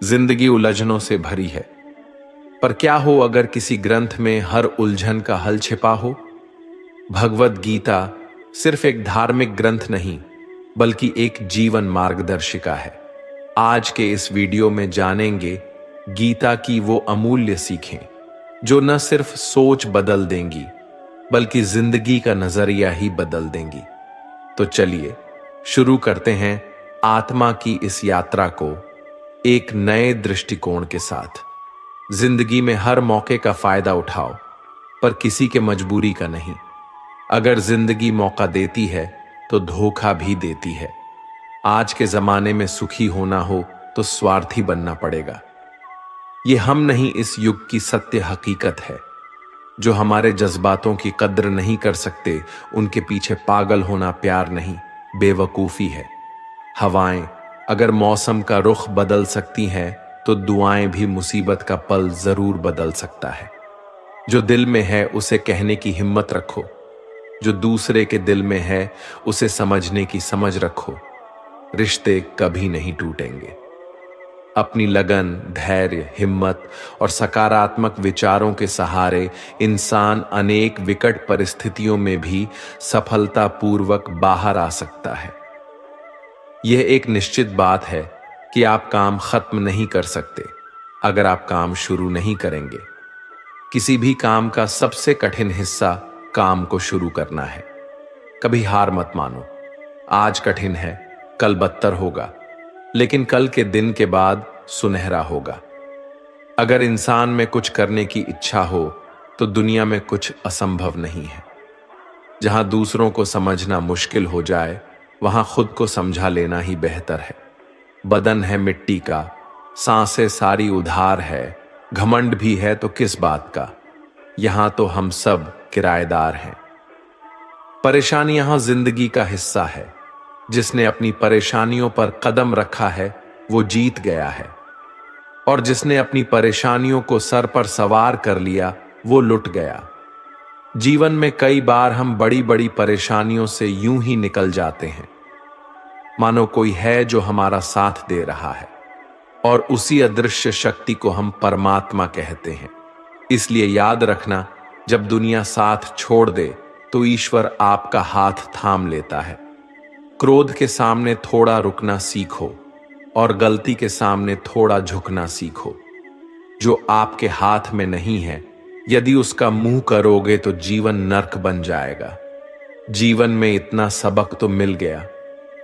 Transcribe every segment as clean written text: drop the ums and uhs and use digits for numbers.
जिंदगी उलझनों से भरी है, पर क्या हो अगर किसी ग्रंथ में हर उलझन का हल छिपा हो। भगवत गीता सिर्फ एक धार्मिक ग्रंथ नहीं, बल्कि एक जीवन मार्गदर्शिका है। आज के इस वीडियो में जानेंगे गीता की वो अमूल्य सीखें जो न सिर्फ सोच बदल देंगी, बल्कि जिंदगी का नजरिया ही बदल देंगी। तो चलिए शुरू करते हैं आत्मा की इस यात्रा को एक नए दृष्टिकोण के साथ। जिंदगी में हर मौके का फायदा उठाओ, पर किसी के मजबूरी का नहीं। अगर जिंदगी मौका देती है तो धोखा भी देती है। आज के जमाने में सुखी होना हो तो स्वार्थी बनना पड़ेगा। ये हम नहीं, इस युग की सत्य हकीकत है। जो हमारे जज्बातों की कद्र नहीं कर सकते, उनके पीछे पागल होना प्यार नहीं, बेवकूफी है। हवाएं अगर मौसम का रुख बदल सकती हैं, तो दुआएं भी मुसीबत का पल जरूर बदल सकता है। जो दिल में है उसे कहने की हिम्मत रखो, जो दूसरे के दिल में है उसे समझने की समझ रखो। रिश्ते कभी नहीं टूटेंगे। अपनी लगन, धैर्य, हिम्मत और सकारात्मक विचारों के सहारे इंसान अनेक विकट परिस्थितियों में भी सफलतापूर्वक बाहर आ सकता है। यह एक निश्चित बात है कि आप काम खत्म नहीं कर सकते अगर आप काम शुरू नहीं करेंगे। किसी भी काम का सबसे कठिन हिस्सा काम को शुरू करना है। कभी हार मत मानो। आज कठिन है, कल बदतर होगा, लेकिन कल के दिन के बाद सुनहरा होगा। अगर इंसान में कुछ करने की इच्छा हो तो दुनिया में कुछ असंभव नहीं है। जहां दूसरों को समझना मुश्किल हो जाए, वहां खुद को समझा लेना ही बेहतर है। बदन है मिट्टी का, सांसें सारी उधार है, घमंड भी है तो किस बात का। यहां तो हम सब किराएदार हैं। परेशानियां जिंदगी का हिस्सा है। जिसने अपनी परेशानियों पर कदम रखा है वो जीत गया है, और जिसने अपनी परेशानियों को सर पर सवार कर लिया वो लुट गया। जीवन में कई बार हम बड़ी बड़ी परेशानियों से यूं ही निकल जाते हैं, मानो कोई है जो हमारा साथ दे रहा है, और उसी अदृश्य शक्ति को हम परमात्मा कहते हैं। इसलिए याद रखना, जब दुनिया साथ छोड़ दे तो ईश्वर आपका हाथ थाम लेता है। क्रोध के सामने थोड़ा रुकना सीखो, और गलती के सामने थोड़ा झुकना सीखो। जो आपके हाथ में नहीं है, यदि उसका मुंह करोगे तो जीवन नर्क बन जाएगा। जीवन में इतना सबक तो मिल गया।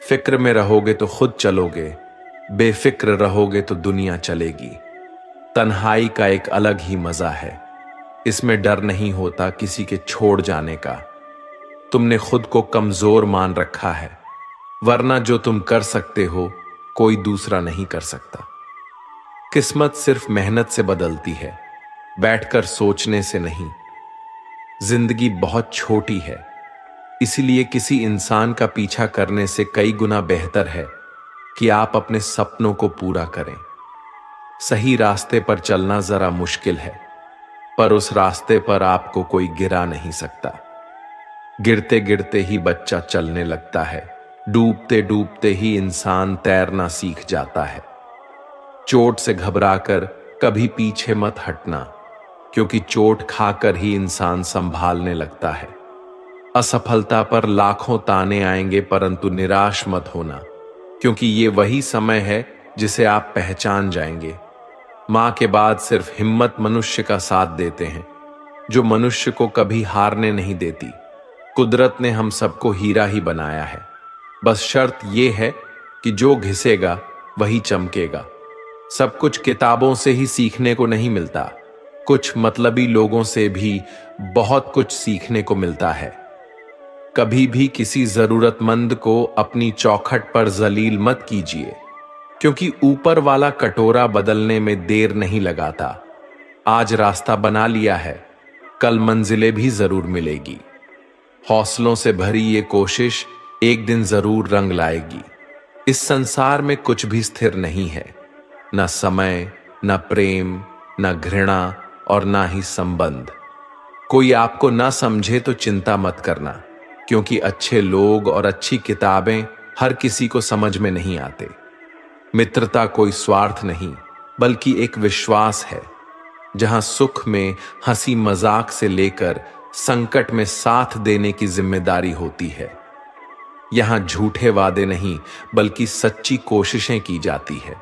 फिक्र में रहोगे तो खुद चलोगे, बेफिक्र रहोगे तो दुनिया चलेगी। तन्हाई का एक अलग ही मजा है। इसमें डर नहीं होता किसी के छोड़ जाने का। तुमने खुद को कमजोर मान रखा है, वरना जो तुम कर सकते हो कोई दूसरा नहीं कर सकता। किस्मत सिर्फ मेहनत से बदलती है, बैठकर सोचने से नहीं। जिंदगी बहुत छोटी है, इसलिए किसी इंसान का पीछा करने से कई गुना बेहतर है कि आप अपने सपनों को पूरा करें। सही रास्ते पर चलना जरा मुश्किल है, पर उस रास्ते पर आपको कोई गिरा नहीं सकता। गिरते गिरते ही बच्चा चलने लगता है, डूबते डूबते ही इंसान तैरना सीख जाता है। चोट से घबराकर कभी पीछे मत हटना, क्योंकि चोट खाकर ही इंसान संभालने लगता है। असफलता पर लाखों ताने आएंगे, परंतु निराश मत होना, क्योंकि ये वही समय है जिसे आप पहचान जाएंगे। मां के बाद सिर्फ हिम्मत मनुष्य का साथ देते हैं, जो मनुष्य को कभी हारने नहीं देती। कुदरत ने हम सबको हीरा ही बनाया है, बस शर्त यह है कि जो घिसेगा वही चमकेगा। सब कुछ किताबों से ही सीखने को नहीं मिलता, कुछ मतलबी लोगों से भी बहुत कुछ सीखने को मिलता है। कभी भी किसी जरूरतमंद को अपनी चौखट पर जलील मत कीजिए, क्योंकि ऊपर वाला कटोरा बदलने में देर नहीं लगाता। आज रास्ता बना लिया है, कल मंजिलें भी जरूर मिलेगी। हौसलों से भरी ये कोशिश एक दिन जरूर रंग लाएगी। इस संसार में कुछ भी स्थिर नहीं है, न समय, न प्रेम, न घृणा और न ही संबंध। कोई आपको ना समझे तो चिंता मत करना, क्योंकि अच्छे लोग और अच्छी किताबें हर किसी को समझ में नहीं आते। मित्रता कोई स्वार्थ नहीं, बल्कि एक विश्वास है, जहां सुख में हंसी मजाक से लेकर संकट में साथ देने की जिम्मेदारी होती है। यहां झूठे वादे नहीं, बल्कि सच्ची कोशिशें की जाती है।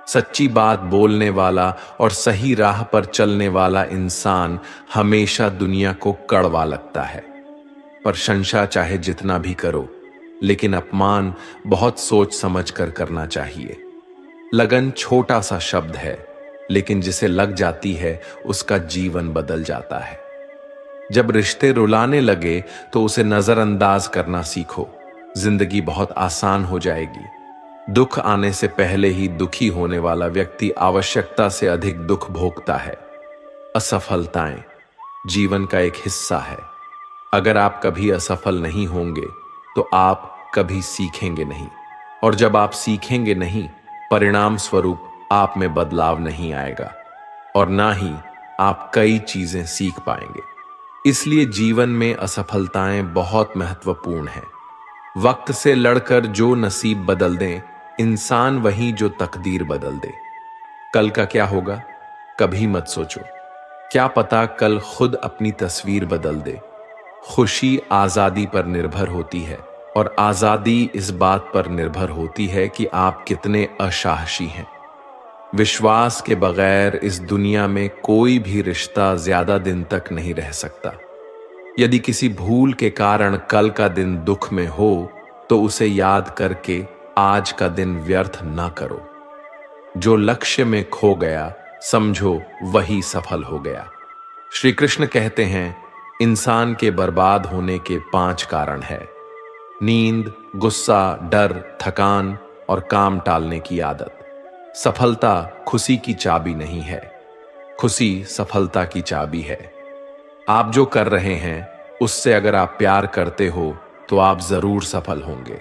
सच्ची बात बोलने वाला और सही राह पर चलने वाला इंसान हमेशा दुनिया को कड़वा लगता है। प्रशंसा चाहे जितना भी करो, लेकिन अपमान बहुत सोच समझ कर करना चाहिए। लगन छोटा सा शब्द है, लेकिन जिसे लग जाती है उसका जीवन बदल जाता है। जब रिश्ते रुलाने लगे तो उसे नजरअंदाज करना सीखो, जिंदगी बहुत आसान हो जाएगी। दुख आने से पहले ही दुखी होने वाला व्यक्ति आवश्यकता से अधिक दुख भोगता है। असफलताएं जीवन का एक हिस्सा है। अगर आप कभी असफल नहीं होंगे तो आप कभी सीखेंगे नहीं, और जब आप सीखेंगे नहीं, परिणाम स्वरूप आप में बदलाव नहीं आएगा और ना ही आप कई चीजें सीख पाएंगे। इसलिए जीवन में असफलताएं बहुत महत्वपूर्ण हैं। वक्त से लड़कर जो नसीब बदल दें, इंसान वही जो तकदीर बदल दे। कल का क्या होगा कभी मत सोचो, क्या पता कल खुद अपनी तस्वीर बदल दे। खुशी आजादी पर निर्भर होती है, और आजादी इस बात पर निर्भर होती है कि आप कितने असाहसी हैं। विश्वास के बगैर इस दुनिया में कोई भी रिश्ता ज्यादा दिन तक नहीं रह सकता। यदि किसी भूल के कारण कल का दिन दुख में हो, तो उसे याद करके आज का दिन व्यर्थ ना करो। जो लक्ष्य में खो गया, समझो वही सफल हो गया। श्री कृष्ण कहते हैं, इंसान के बर्बाद होने के 5 कारण है: नींद, गुस्सा, डर, थकान और काम टालने की आदत। सफलता खुशी की चाबी नहीं है, खुशी सफलता की चाबी है। आप जो कर रहे हैं उससे अगर आप प्यार करते हो तो आप जरूर सफल होंगे।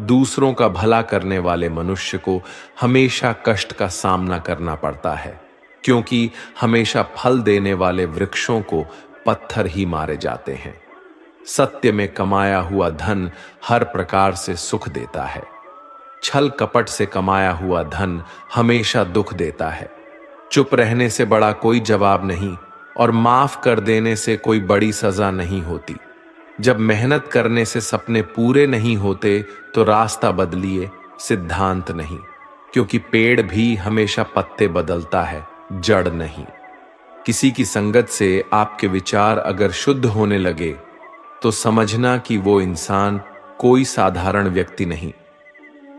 दूसरों का भला करने वाले मनुष्य को हमेशा कष्ट का सामना करना पड़ता है, क्योंकि हमेशा फल देने वाले वृक्षों को पत्थर ही मारे जाते हैं। सत्य में कमाया हुआ धन हर प्रकार से सुख देता है। छल कपट से कमाया हुआ धन हमेशा दुख देता है। चुप रहने से बड़ा कोई जवाब नहीं, और माफ कर देने से कोई बड़ी सजा नहीं होती। जब मेहनत करने से सपने पूरे नहीं होते तो रास्ता बदलिए, सिद्धांत नहीं, क्योंकि पेड़ भी हमेशा पत्ते बदलता है, जड़ नहीं। किसी की संगत से आपके विचार अगर शुद्ध होने लगे तो समझना कि वो इंसान कोई साधारण व्यक्ति नहीं।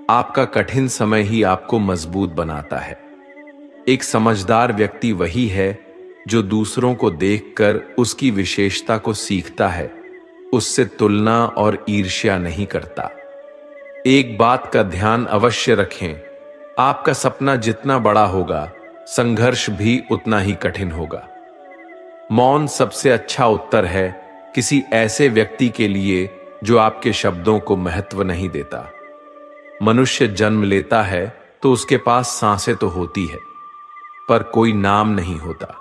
आपका कठिन समय ही आपको मजबूत बनाता है। एक समझदार व्यक्ति वही है जो दूसरों को देखकर उसकी विशेषता को सीखता है, उससे तुलना और ईर्ष्या नहीं करता। एक बात का ध्यान अवश्य रखें, आपका सपना जितना बड़ा होगा, संघर्ष भी उतना ही कठिन होगा। मौन सबसे अच्छा उत्तर है किसी ऐसे व्यक्ति के लिए जो आपके शब्दों को महत्व नहीं देता। मनुष्य जन्म लेता है तो उसके पास सांसें तो होती है, पर कोई नाम नहीं होता।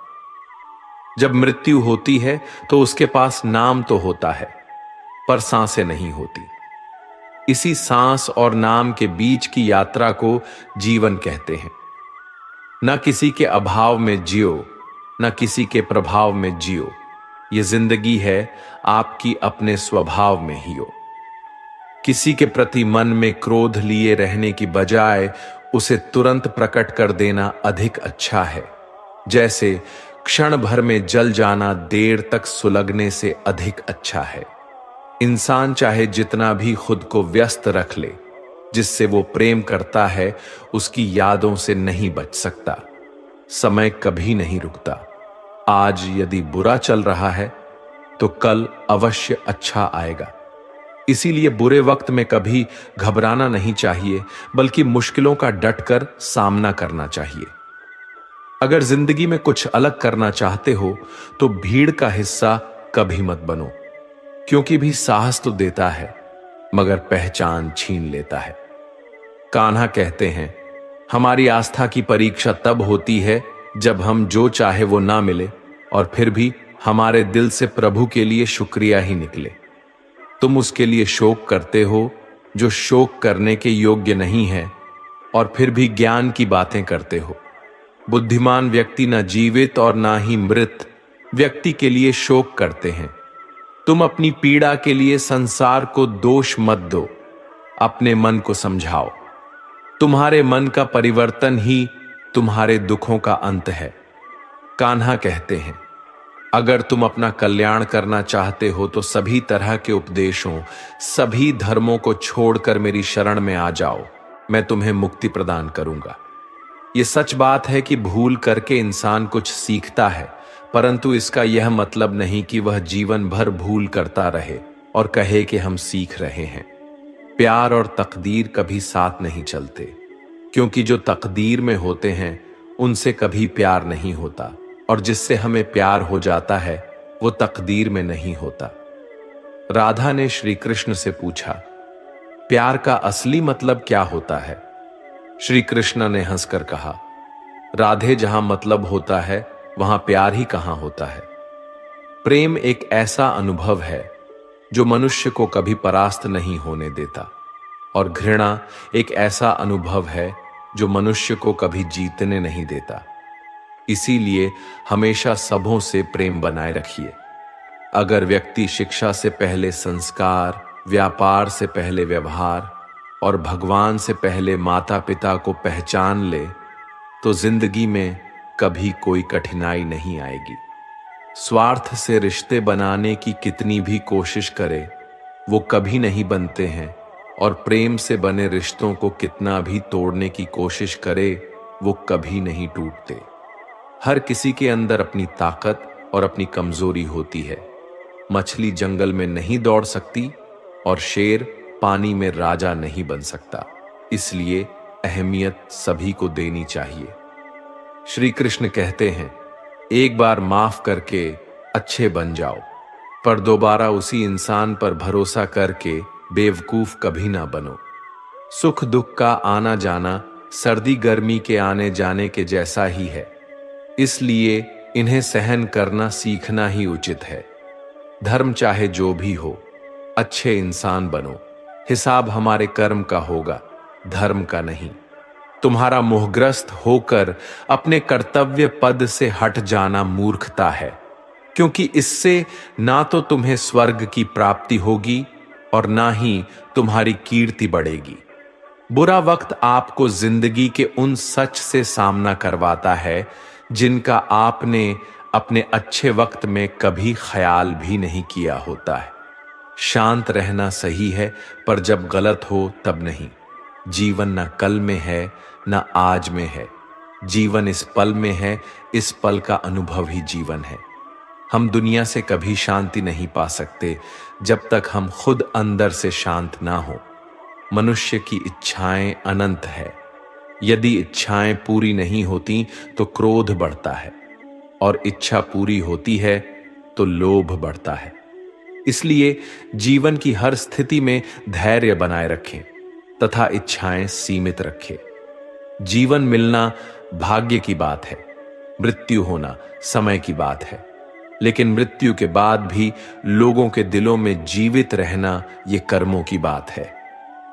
जब मृत्यु होती है तो उसके पास नाम तो होता है, पर सांसें नहीं होती। इसी सांस और नाम के बीच की यात्रा को जीवन कहते हैं। न किसी के अभाव में जियो, न किसी के प्रभाव में जियो। ये जिंदगी है आपकी अपने स्वभाव में ही हो। किसी के प्रति मन में क्रोध लिए रहने की बजाय उसे तुरंत प्रकट कर देना अधिक अच्छा है। जैसे क्षण भर में जल जाना देर तक सुलगने से अधिक अच्छा है। इंसान चाहे जितना भी खुद को व्यस्त रख ले, जिससे वो प्रेम करता है उसकी यादों से नहीं बच सकता। समय कभी नहीं रुकता। आज यदि बुरा चल रहा है तो कल अवश्य अच्छा आएगा। इसीलिए बुरे वक्त में कभी घबराना नहीं चाहिए, बल्कि मुश्किलों का डटकर सामना करना चाहिए। अगर जिंदगी में कुछ अलग करना चाहते हो तो भीड़ का हिस्सा कभी मत बनो, क्योंकि भी साहस तो देता है मगर पहचान छीन लेता है। कान्हा कहते हैं, हमारी आस्था की परीक्षा तब होती है जब हम जो चाहे वो ना मिले और फिर भी हमारे दिल से प्रभु के लिए शुक्रिया ही निकले। तुम उसके लिए शोक करते हो जो शोक करने के योग्य नहीं है, और फिर भी ज्ञान की बातें करते हो। बुद्धिमान व्यक्ति न जीवित और ना ही मृत व्यक्ति के लिए शोक करते हैं। तुम अपनी पीड़ा के लिए संसार को दोष मत दो, अपने मन को समझाओ। तुम्हारे मन का परिवर्तन ही तुम्हारे दुखों का अंत है। कान्हा कहते हैं, अगर तुम अपना कल्याण करना चाहते हो तो सभी तरह के उपदेशों, सभी धर्मों को छोड़कर मेरी शरण में आ जाओ, मैं तुम्हें मुक्ति प्रदान करूंगा। यह सच बात है कि भूल करके इंसान कुछ सीखता है, परंतु इसका यह मतलब नहीं कि वह जीवन भर भूल करता रहे और कहे कि हम सीख रहे हैं। प्यार और तकदीर कभी साथ नहीं चलते, क्योंकि जो तकदीर में होते हैं उनसे कभी प्यार नहीं होता, और जिससे हमें प्यार हो जाता है वो तकदीर में नहीं होता। राधा ने श्री कृष्ण से पूछा, प्यार का असली मतलब क्या होता है? श्री कृष्ण ने हंसकर कहा, राधे, जहां मतलब होता है वहां प्यार ही कहां होता है। प्रेम एक ऐसा अनुभव है जो मनुष्य को कभी परास्त नहीं होने देता, और घृणा एक ऐसा अनुभव है जो मनुष्य को कभी जीतने नहीं देता। इसीलिए हमेशा सबों से प्रेम बनाए रखिए। अगर व्यक्ति शिक्षा से पहले संस्कार, व्यापार से पहले व्यवहार और भगवान से पहले माता पिता को पहचान ले तो जिंदगी में कभी कोई कठिनाई नहीं आएगी। स्वार्थ से रिश्ते बनाने की कितनी भी कोशिश करे वो कभी नहीं बनते हैं, और प्रेम से बने रिश्तों को कितना भी तोड़ने की कोशिश करे वो कभी नहीं टूटते। हर किसी के अंदर अपनी ताकत और अपनी कमजोरी होती है। मछली जंगल में नहीं दौड़ सकती और शेर पानी में राजा नहीं बन सकता, इसलिए अहमियत सभी को देनी चाहिए। श्री कृष्ण कहते हैं, एक बार माफ करके अच्छे बन जाओ, पर दोबारा उसी इंसान पर भरोसा करके बेवकूफ कभी ना बनो। सुख दुख का आना जाना सर्दी गर्मी के आने जाने के जैसा ही है, इसलिए इन्हें सहन करना सीखना ही उचित है। धर्म चाहे जो भी हो, अच्छे इंसान बनो। हिसाब हमारे कर्म का होगा, धर्म का नहीं। तुम्हारा मोहग्रस्त होकर अपने कर्तव्य पद से हट जाना मूर्खता है, क्योंकि इससे ना तो तुम्हें स्वर्ग की प्राप्ति होगी और ना ही तुम्हारी कीर्ति बढ़ेगी। बुरा वक्त आपको जिंदगी के उन सच से सामना करवाता है जिनका आपने अपने अच्छे वक्त में कभी ख्याल भी नहीं किया होता है। शांत रहना सही है, पर जब गलत हो तब नहीं। जीवन न कल में है न आज में है, जीवन इस पल में है, इस पल का अनुभव ही जीवन है। हम दुनिया से कभी शांति नहीं पा सकते जब तक हम खुद अंदर से शांत ना हो। मनुष्य की इच्छाएं अनंत है, यदि इच्छाएं पूरी नहीं होती तो क्रोध बढ़ता है, और इच्छा पूरी होती है तो लोभ बढ़ता है। इसलिए जीवन की हर स्थिति में धैर्य बनाए रखें तथा इच्छाएं सीमित रखें। जीवन मिलना भाग्य की बात है, मृत्यु होना समय की बात है, लेकिन मृत्यु के बाद भी लोगों के दिलों में जीवित रहना ये कर्मों की बात है।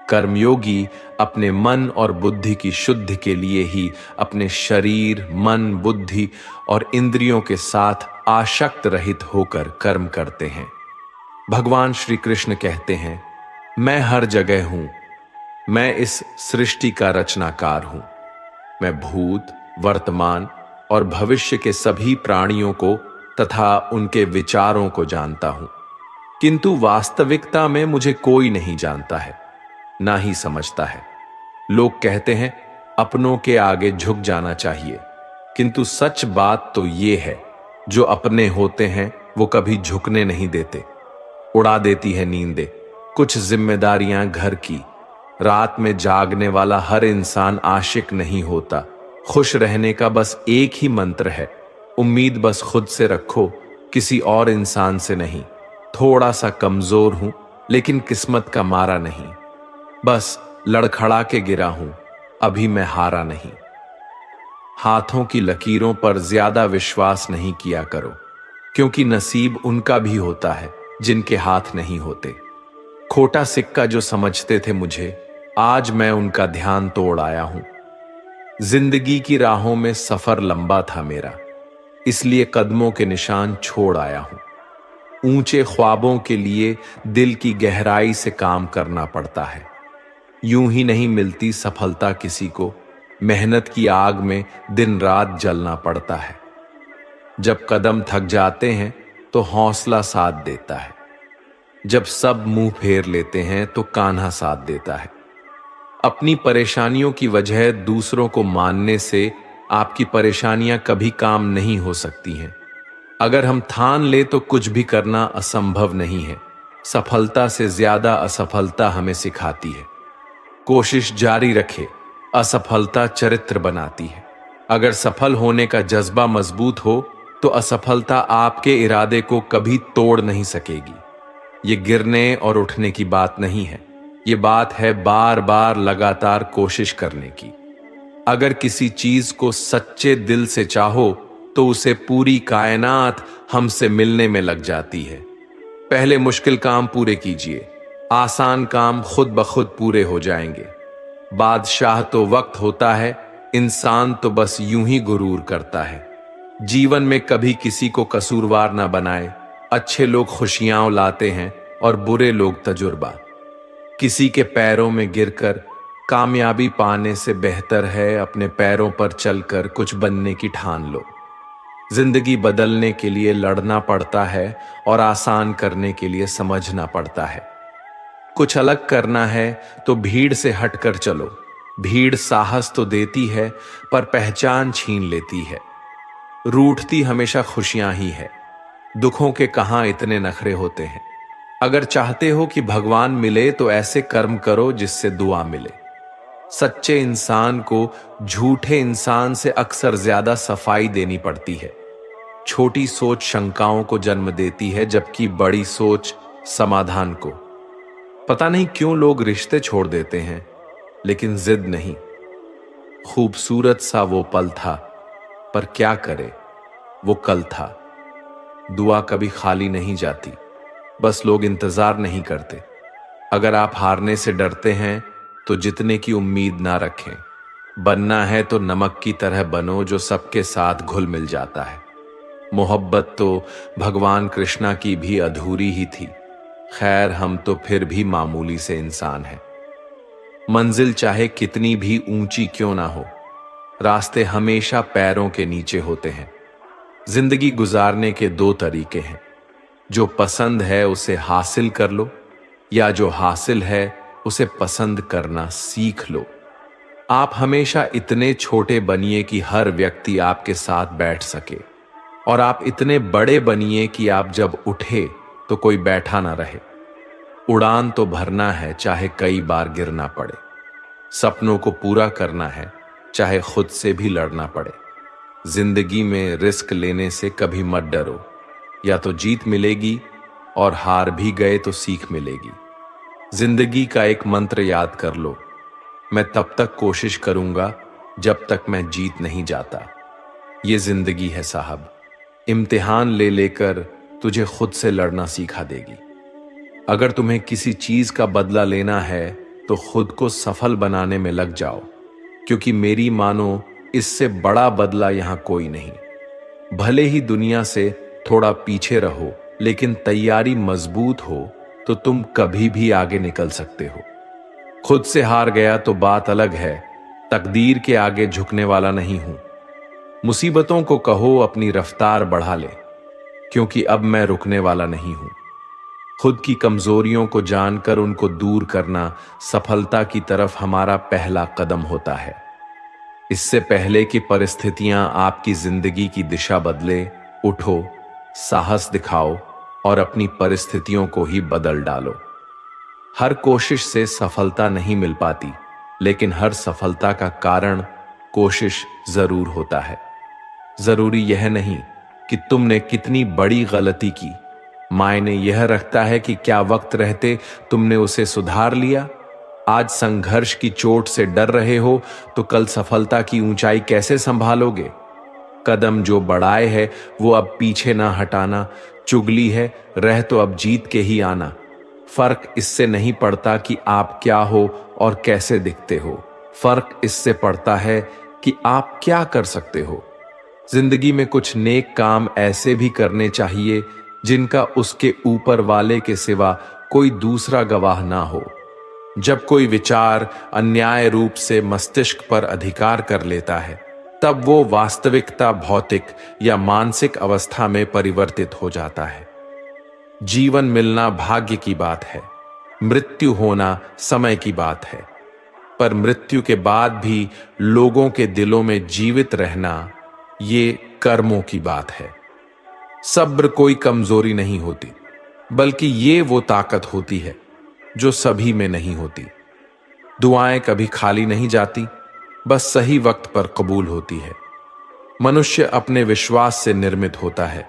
कर्मयोगी अपने मन और बुद्धि की शुद्धि के लिए ही अपने शरीर, मन, बुद्धि और इंद्रियों के साथ आसक्त रहित होकर कर्म करते हैं। भगवान श्री कृष्ण कहते हैं, मैं हर जगह हूं, मैं इस सृष्टि का रचनाकार हूं। मैं भूत, वर्तमान और भविष्य के सभी प्राणियों को तथा उनके विचारों को जानता हूं, किंतु वास्तविकता में मुझे कोई नहीं जानता है, ना ही समझता है। लोग कहते हैं अपनों के आगे झुक जाना चाहिए, किंतु सच बात तो ये है, जो अपने होते हैं वो कभी झुकने नहीं देते। उड़ा देती है नींदें कुछ जिम्मेदारियां घर की। रात में जागने वाला हर इंसान आशिक नहीं होता। खुश रहने का बस एक ही मंत्र है, उम्मीद बस खुद से रखो, किसी और इंसान से नहीं। थोड़ा सा कमजोर हूं लेकिन किस्मत का मारा नहीं, बस लड़खड़ा के गिरा हूं, अभी मैं हारा नहीं। हाथों की लकीरों पर ज्यादा विश्वास नहीं किया करो, क्योंकि नसीब उनका भी होता है जिनके हाथ नहीं होते। खोटा सिक्का जो समझते थे मुझे, आज मैं उनका ध्यान तोड़ आया हूं। जिंदगी की राहों में सफर लंबा था मेरा, इसलिए कदमों के निशान छोड़ आया हूं। ऊंचे ख्वाबों के लिए दिल की गहराई से काम करना पड़ता है। यूं ही नहीं मिलती सफलता किसी को, मेहनत की आग में दिन रात जलना पड़ता है। जब कदम थक जाते हैं तो हौसला साथ देता है। जब सब मुंह फेर लेते हैं तो कान्हा साथ देता है। अपनी परेशानियों की वजह दूसरों को मानने से आपकी परेशानियां कभी काम नहीं हो सकती हैं। अगर हम ठान ले तो कुछ भी करना असंभव नहीं है। सफलता से ज्यादा असफलता हमें सिखाती है। कोशिश जारी रखे, असफलता चरित्र बनाती है। अगर सफल होने का जज्बा मजबूत हो तो असफलता आपके इरादे को कभी तोड़ नहीं सकेगी। ये गिरने और उठने की बात नहीं है, ये बात है बार बार लगातार कोशिश करने की। अगर किसी चीज को सच्चे दिल से चाहो तो उसे पूरी कायनात हमसे मिलने में लग जाती है। पहले मुश्किल काम पूरे कीजिए, आसान काम खुद ब खुद पूरे हो जाएंगे। बादशाह तो वक्त होता है, इंसान तो बस यूं ही गुरूर करता है। जीवन में कभी किसी को कसूरवार ना बनाए। अच्छे लोग खुशियां लाते हैं और बुरे लोग तजुर्बा। किसी के पैरों में गिरकर कामयाबी पाने से बेहतर है अपने पैरों पर चलकर कुछ बनने की ठान लो। जिंदगी बदलने के लिए लड़ना पड़ता है और आसान करने के लिए समझना पड़ता है। कुछ अलग करना है तो भीड़ से हटकर चलो। भीड़ साहस तो देती है पर पहचान छीन लेती है। रूठती हमेशा खुशियां ही है, दुखों के कहां इतने नखरे होते हैं। अगर चाहते हो कि भगवान मिले तो ऐसे कर्म करो जिससे दुआ मिले। सच्चे इंसान को झूठे इंसान से अक्सर ज्यादा सफाई देनी पड़ती है। छोटी सोच शंकाओं को जन्म देती है जबकि बड़ी सोच समाधान को। पता नहीं क्यों लोग रिश्ते छोड़ देते हैं, लेकिन जिद नहीं। खूबसूरत सा वो पल था, पर क्या करे वो कल था। दुआ कभी खाली नहीं जाती, बस लोग इंतजार नहीं करते। अगर आप हारने से डरते हैं तो जितने की उम्मीद ना रखें। बनना है तो नमक की तरह बनो जो सबके साथ घुल मिल जाता है। मोहब्बत तो भगवान कृष्णा की भी अधूरी ही थी। खैर, हम तो फिर भी मामूली से इंसान हैं। मंजिल चाहे कितनी भी ऊंची क्यों ना हो, रास्ते हमेशा पैरों के नीचे होते हैं। जिंदगी गुजारने के दो तरीके हैं, जो पसंद है उसे हासिल कर लो, या जो हासिल है उसे पसंद करना सीख लो। आप हमेशा इतने छोटे बनिए कि हर व्यक्ति आपके साथ बैठ सके, और आप इतने बड़े बनिए कि आप जब उठे तो कोई बैठा ना रहे। उड़ान तो भरना है चाहे कई बार गिरना पड़े। सपनों को पूरा करना है चाहे खुद से भी लड़ना पड़े। जिंदगी में रिस्क लेने से कभी मत डरो, या तो जीत मिलेगी और हार भी गए तो सीख मिलेगी। जिंदगी का एक मंत्र याद कर लो, मैं तब तक कोशिश करूंगा जब तक मैं जीत नहीं जाता। ये जिंदगी है साहब, इम्तिहान ले लेकर तुझे खुद से लड़ना सिखा देगी। अगर तुम्हें किसी चीज का बदला लेना है तो खुद को सफल बनाने में लग जाओ, क्योंकि मेरी मानो इससे बड़ा बदला यहां कोई नहीं। भले ही दुनिया से थोड़ा पीछे रहो, लेकिन तैयारी मजबूत हो तो तुम कभी भी आगे निकल सकते हो। खुद से हार गया तो बात अलग है, तकदीर के आगे झुकने वाला नहीं हूं। मुसीबतों को कहो अपनी रफ्तार बढ़ा ले, क्योंकि अब मैं रुकने वाला नहीं हूं। खुद की कमजोरियों को जानकर उनको दूर करना सफलता की तरफ हमारा पहला कदम होता है। इससे पहले कि परिस्थितियां आपकी जिंदगी की दिशा बदले, उठो, साहस दिखाओ और अपनी परिस्थितियों को ही बदल डालो। हर कोशिश से सफलता नहीं मिल पाती, लेकिन हर सफलता का कारण कोशिश जरूर होता है। जरूरी यह नहीं कि तुमने कितनी बड़ी गलती की, मायने यह रखता है कि क्या वक्त रहते तुमने उसे सुधार लिया। आज संघर्ष की चोट से डर रहे हो तो कल सफलता की ऊंचाई कैसे संभालोगे। कदम जो बढ़ाए है वो अब पीछे ना हटाना। चुगली है, रह तो अब जीत के ही आना। फर्क इससे नहीं पड़ता कि आप क्या हो और कैसे दिखते हो, फर्क इससे पड़ता है कि आप क्या कर सकते हो। जिंदगी में कुछ नेक काम ऐसे भी करने चाहिए जिनका उसके ऊपर वाले के सिवा कोई दूसरा गवाह ना हो। जब कोई विचार अन्याय रूप से मस्तिष्क पर अधिकार कर लेता है, तब वो वास्तविकता भौतिक या मानसिक अवस्था में परिवर्तित हो जाता है। जीवन मिलना भाग्य की बात है, मृत्यु होना समय की बात है, पर मृत्यु के बाद भी लोगों के दिलों में जीवित रहना ये कर्मों की बात है। सब्र कोई कमजोरी नहीं होती, बल्कि ये वो ताकत होती है जो सभी में नहीं होती। दुआएं कभी खाली नहीं जाती, बस सही वक्त पर कबूल होती है। मनुष्य अपने विश्वास से निर्मित होता है।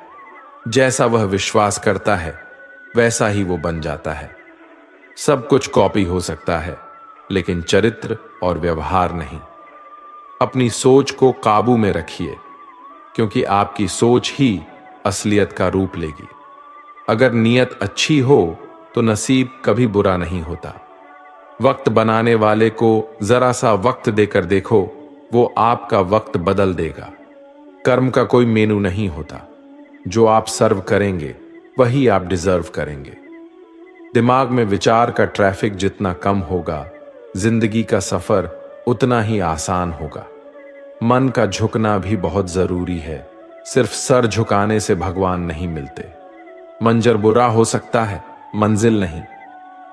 जैसा वह विश्वास करता है वैसा ही वो बन जाता है। सब कुछ कॉपी हो सकता है, लेकिन चरित्र और व्यवहार नहीं। अपनी सोच को काबू में रखिए, क्योंकि आपकी सोच ही असलियत का रूप लेगी। अगर नीयत अच्छी हो तो नसीब कभी बुरा नहीं होता। वक्त बनाने वाले को जरा सा वक्त देकर देखो, वो आपका वक्त बदल देगा। कर्म का कोई मेनू नहीं होता। जो आप सर्व करेंगे वही आप डिजर्व करेंगे। दिमाग में विचार का ट्रैफिक जितना कम होगा, जिंदगी का सफर उतना ही आसान होगा। मन का झुकना भी बहुत जरूरी है। सिर्फ सर झुकाने से भगवान नहीं मिलते। मंजर बुरा हो सकता है, मंजिल नहीं।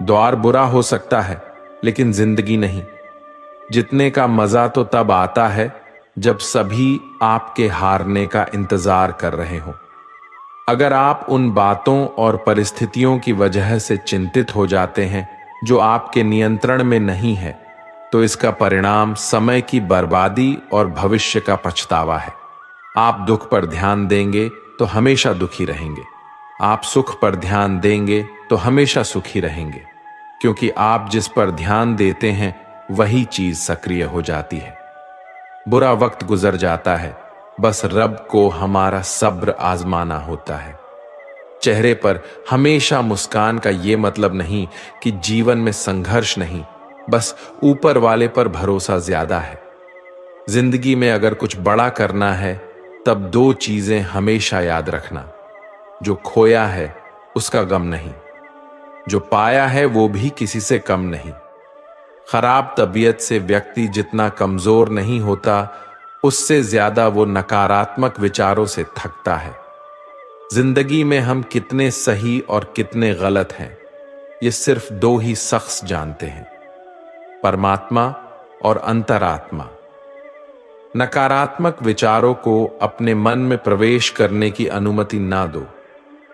द्वार बुरा हो सकता है, लेकिन जिंदगी नहीं। जितने का मजा तो तब आता है जब सभी आपके हारने का इंतजार कर रहे हो। अगर आप उन बातों और परिस्थितियों की वजह से चिंतित हो जाते हैं जो आपके नियंत्रण में नहीं है, तो इसका परिणाम समय की बर्बादी और भविष्य का पछतावा है। आप दुख पर ध्यान देंगे तो हमेशा दुखी रहेंगे। आप सुख पर ध्यान देंगे तो हमेशा सुखी रहेंगे, क्योंकि आप जिस पर ध्यान देते हैं वही चीज सक्रिय हो जाती है। बुरा वक्त गुजर जाता है, बस रब को हमारा सब्र आजमाना होता है। चेहरे पर हमेशा मुस्कान का ये मतलब नहीं कि जीवन में संघर्ष नहीं, बस ऊपर वाले पर भरोसा ज्यादा है। जिंदगी में अगर कुछ बड़ा करना है, तब दो चीजें हमेशा याद रखना। जो खोया है उसका गम नहीं, जो पाया है वो भी किसी से कम नहीं। खराब तबीयत से व्यक्ति जितना कमजोर नहीं होता, उससे ज्यादा वो नकारात्मक विचारों से थकता है। जिंदगी में हम कितने सही और कितने गलत हैं, ये सिर्फ दो ही शख्स जानते हैं, परमात्मा और अंतरात्मा। नकारात्मक विचारों को अपने मन में प्रवेश करने की अनुमति ना दो,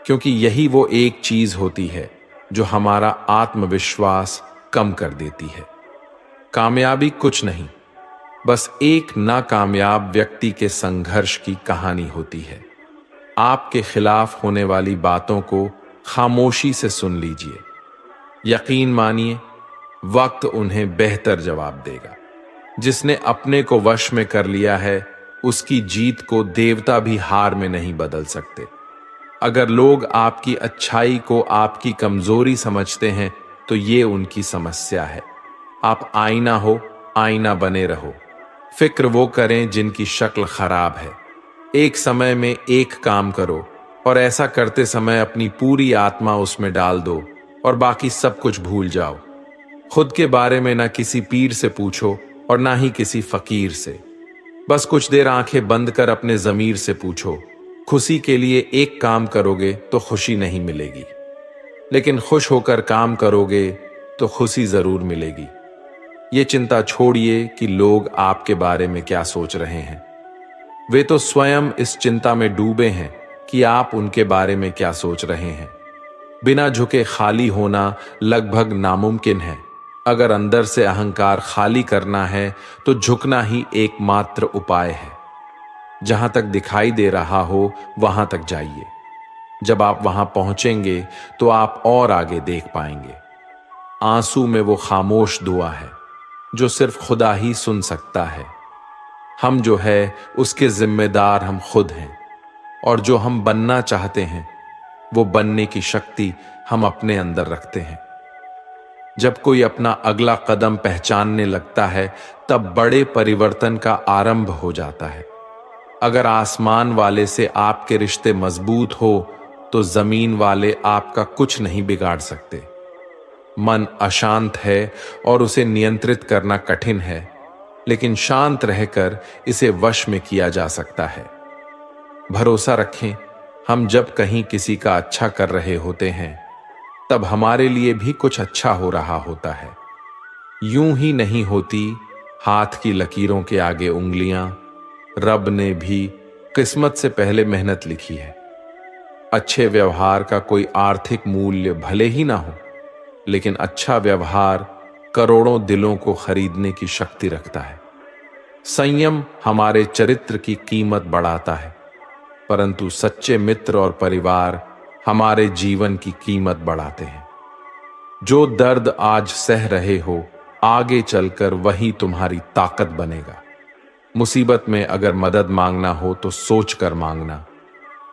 क्योंकि यही वो एक चीज होती है जो हमारा आत्मविश्वास कम कर देती है। कामयाबी कुछ नहीं, बस एक नाकामयाब व्यक्ति के संघर्ष की कहानी होती है। आपके खिलाफ होने वाली बातों को खामोशी से सुन लीजिए। यकीन मानिए, वक्त उन्हें बेहतर जवाब देगा। जिसने अपने को वश में कर लिया है, उसकी जीत को देवता भी हार में नहीं बदल सकते। अगर लोग आपकी अच्छाई को आपकी कमजोरी समझते हैं, तो ये उनकी समस्या है। आप आईना हो, आईना बने रहो। फिक्र वो करें जिनकी शक्ल खराब है। एक समय में एक काम करो और ऐसा करते समय अपनी पूरी आत्मा उसमें डाल दो और बाकी सब कुछ भूल जाओ। खुद के बारे में ना किसी पीर से पूछो और ना ही किसी फकीर से। बस कुछ देर आंखें बंद कर अपने ज़मीर से पूछो, खुशी के लिए एक काम करोगे तो खुशी नहीं मिलेगी, लेकिन खुश होकर काम करोगे तो खुशी जरूर मिलेगी। ये चिंता छोड़िए कि लोग आपके बारे में क्या सोच रहे हैं। वे तो स्वयं इस चिंता में डूबे हैं कि आप उनके बारे में क्या सोच रहे हैं। बिना झुके खाली होना लगभग नामुमकिन है। अगर अंदर से अहंकार खाली करना है तो झुकना ही एकमात्र उपाय है। जहां तक दिखाई दे रहा हो वहां तक जाइए। जब आप वहां पहुंचेंगे तो आप और आगे देख पाएंगे। आंसू में वो खामोश दुआ है जो सिर्फ खुदा ही सुन सकता है। हम जो है उसके जिम्मेदार हम खुद हैं, और जो हम बनना चाहते हैं वो बनने की शक्ति हम अपने अंदर रखते हैं। जब कोई अपना अगला कदम पहचानने लगता है तब बड़े परिवर्तन का आरंभ हो जाता है। अगर आसमान वाले से आपके रिश्ते मजबूत हो तो जमीन वाले आपका कुछ नहीं बिगाड़ सकते। मन अशांत है और उसे नियंत्रित करना कठिन है, लेकिन शांत रहकर इसे वश में किया जा सकता है। भरोसा रखें, हम जब कहीं किसी का अच्छा कर रहे होते हैं तब हमारे लिए भी कुछ अच्छा हो रहा होता है। यूं ही नहीं होती हाथ की लकीरों के आगे उंगलियां, रब ने भी किस्मत से पहले मेहनत लिखी है। अच्छे व्यवहार का कोई आर्थिक मूल्य भले ही ना हो, लेकिन अच्छा व्यवहार करोड़ों दिलों को खरीदने की शक्ति रखता है। संयम हमारे चरित्र की कीमत बढ़ाता है, परंतु सच्चे मित्र और परिवार हमारे जीवन की कीमत बढ़ाते हैं। जो दर्द आज सह रहे हो, आगे चलकर वही तुम्हारी ताकत बनेगा। मुसीबत में अगर मदद मांगना हो तो सोच कर मांगना,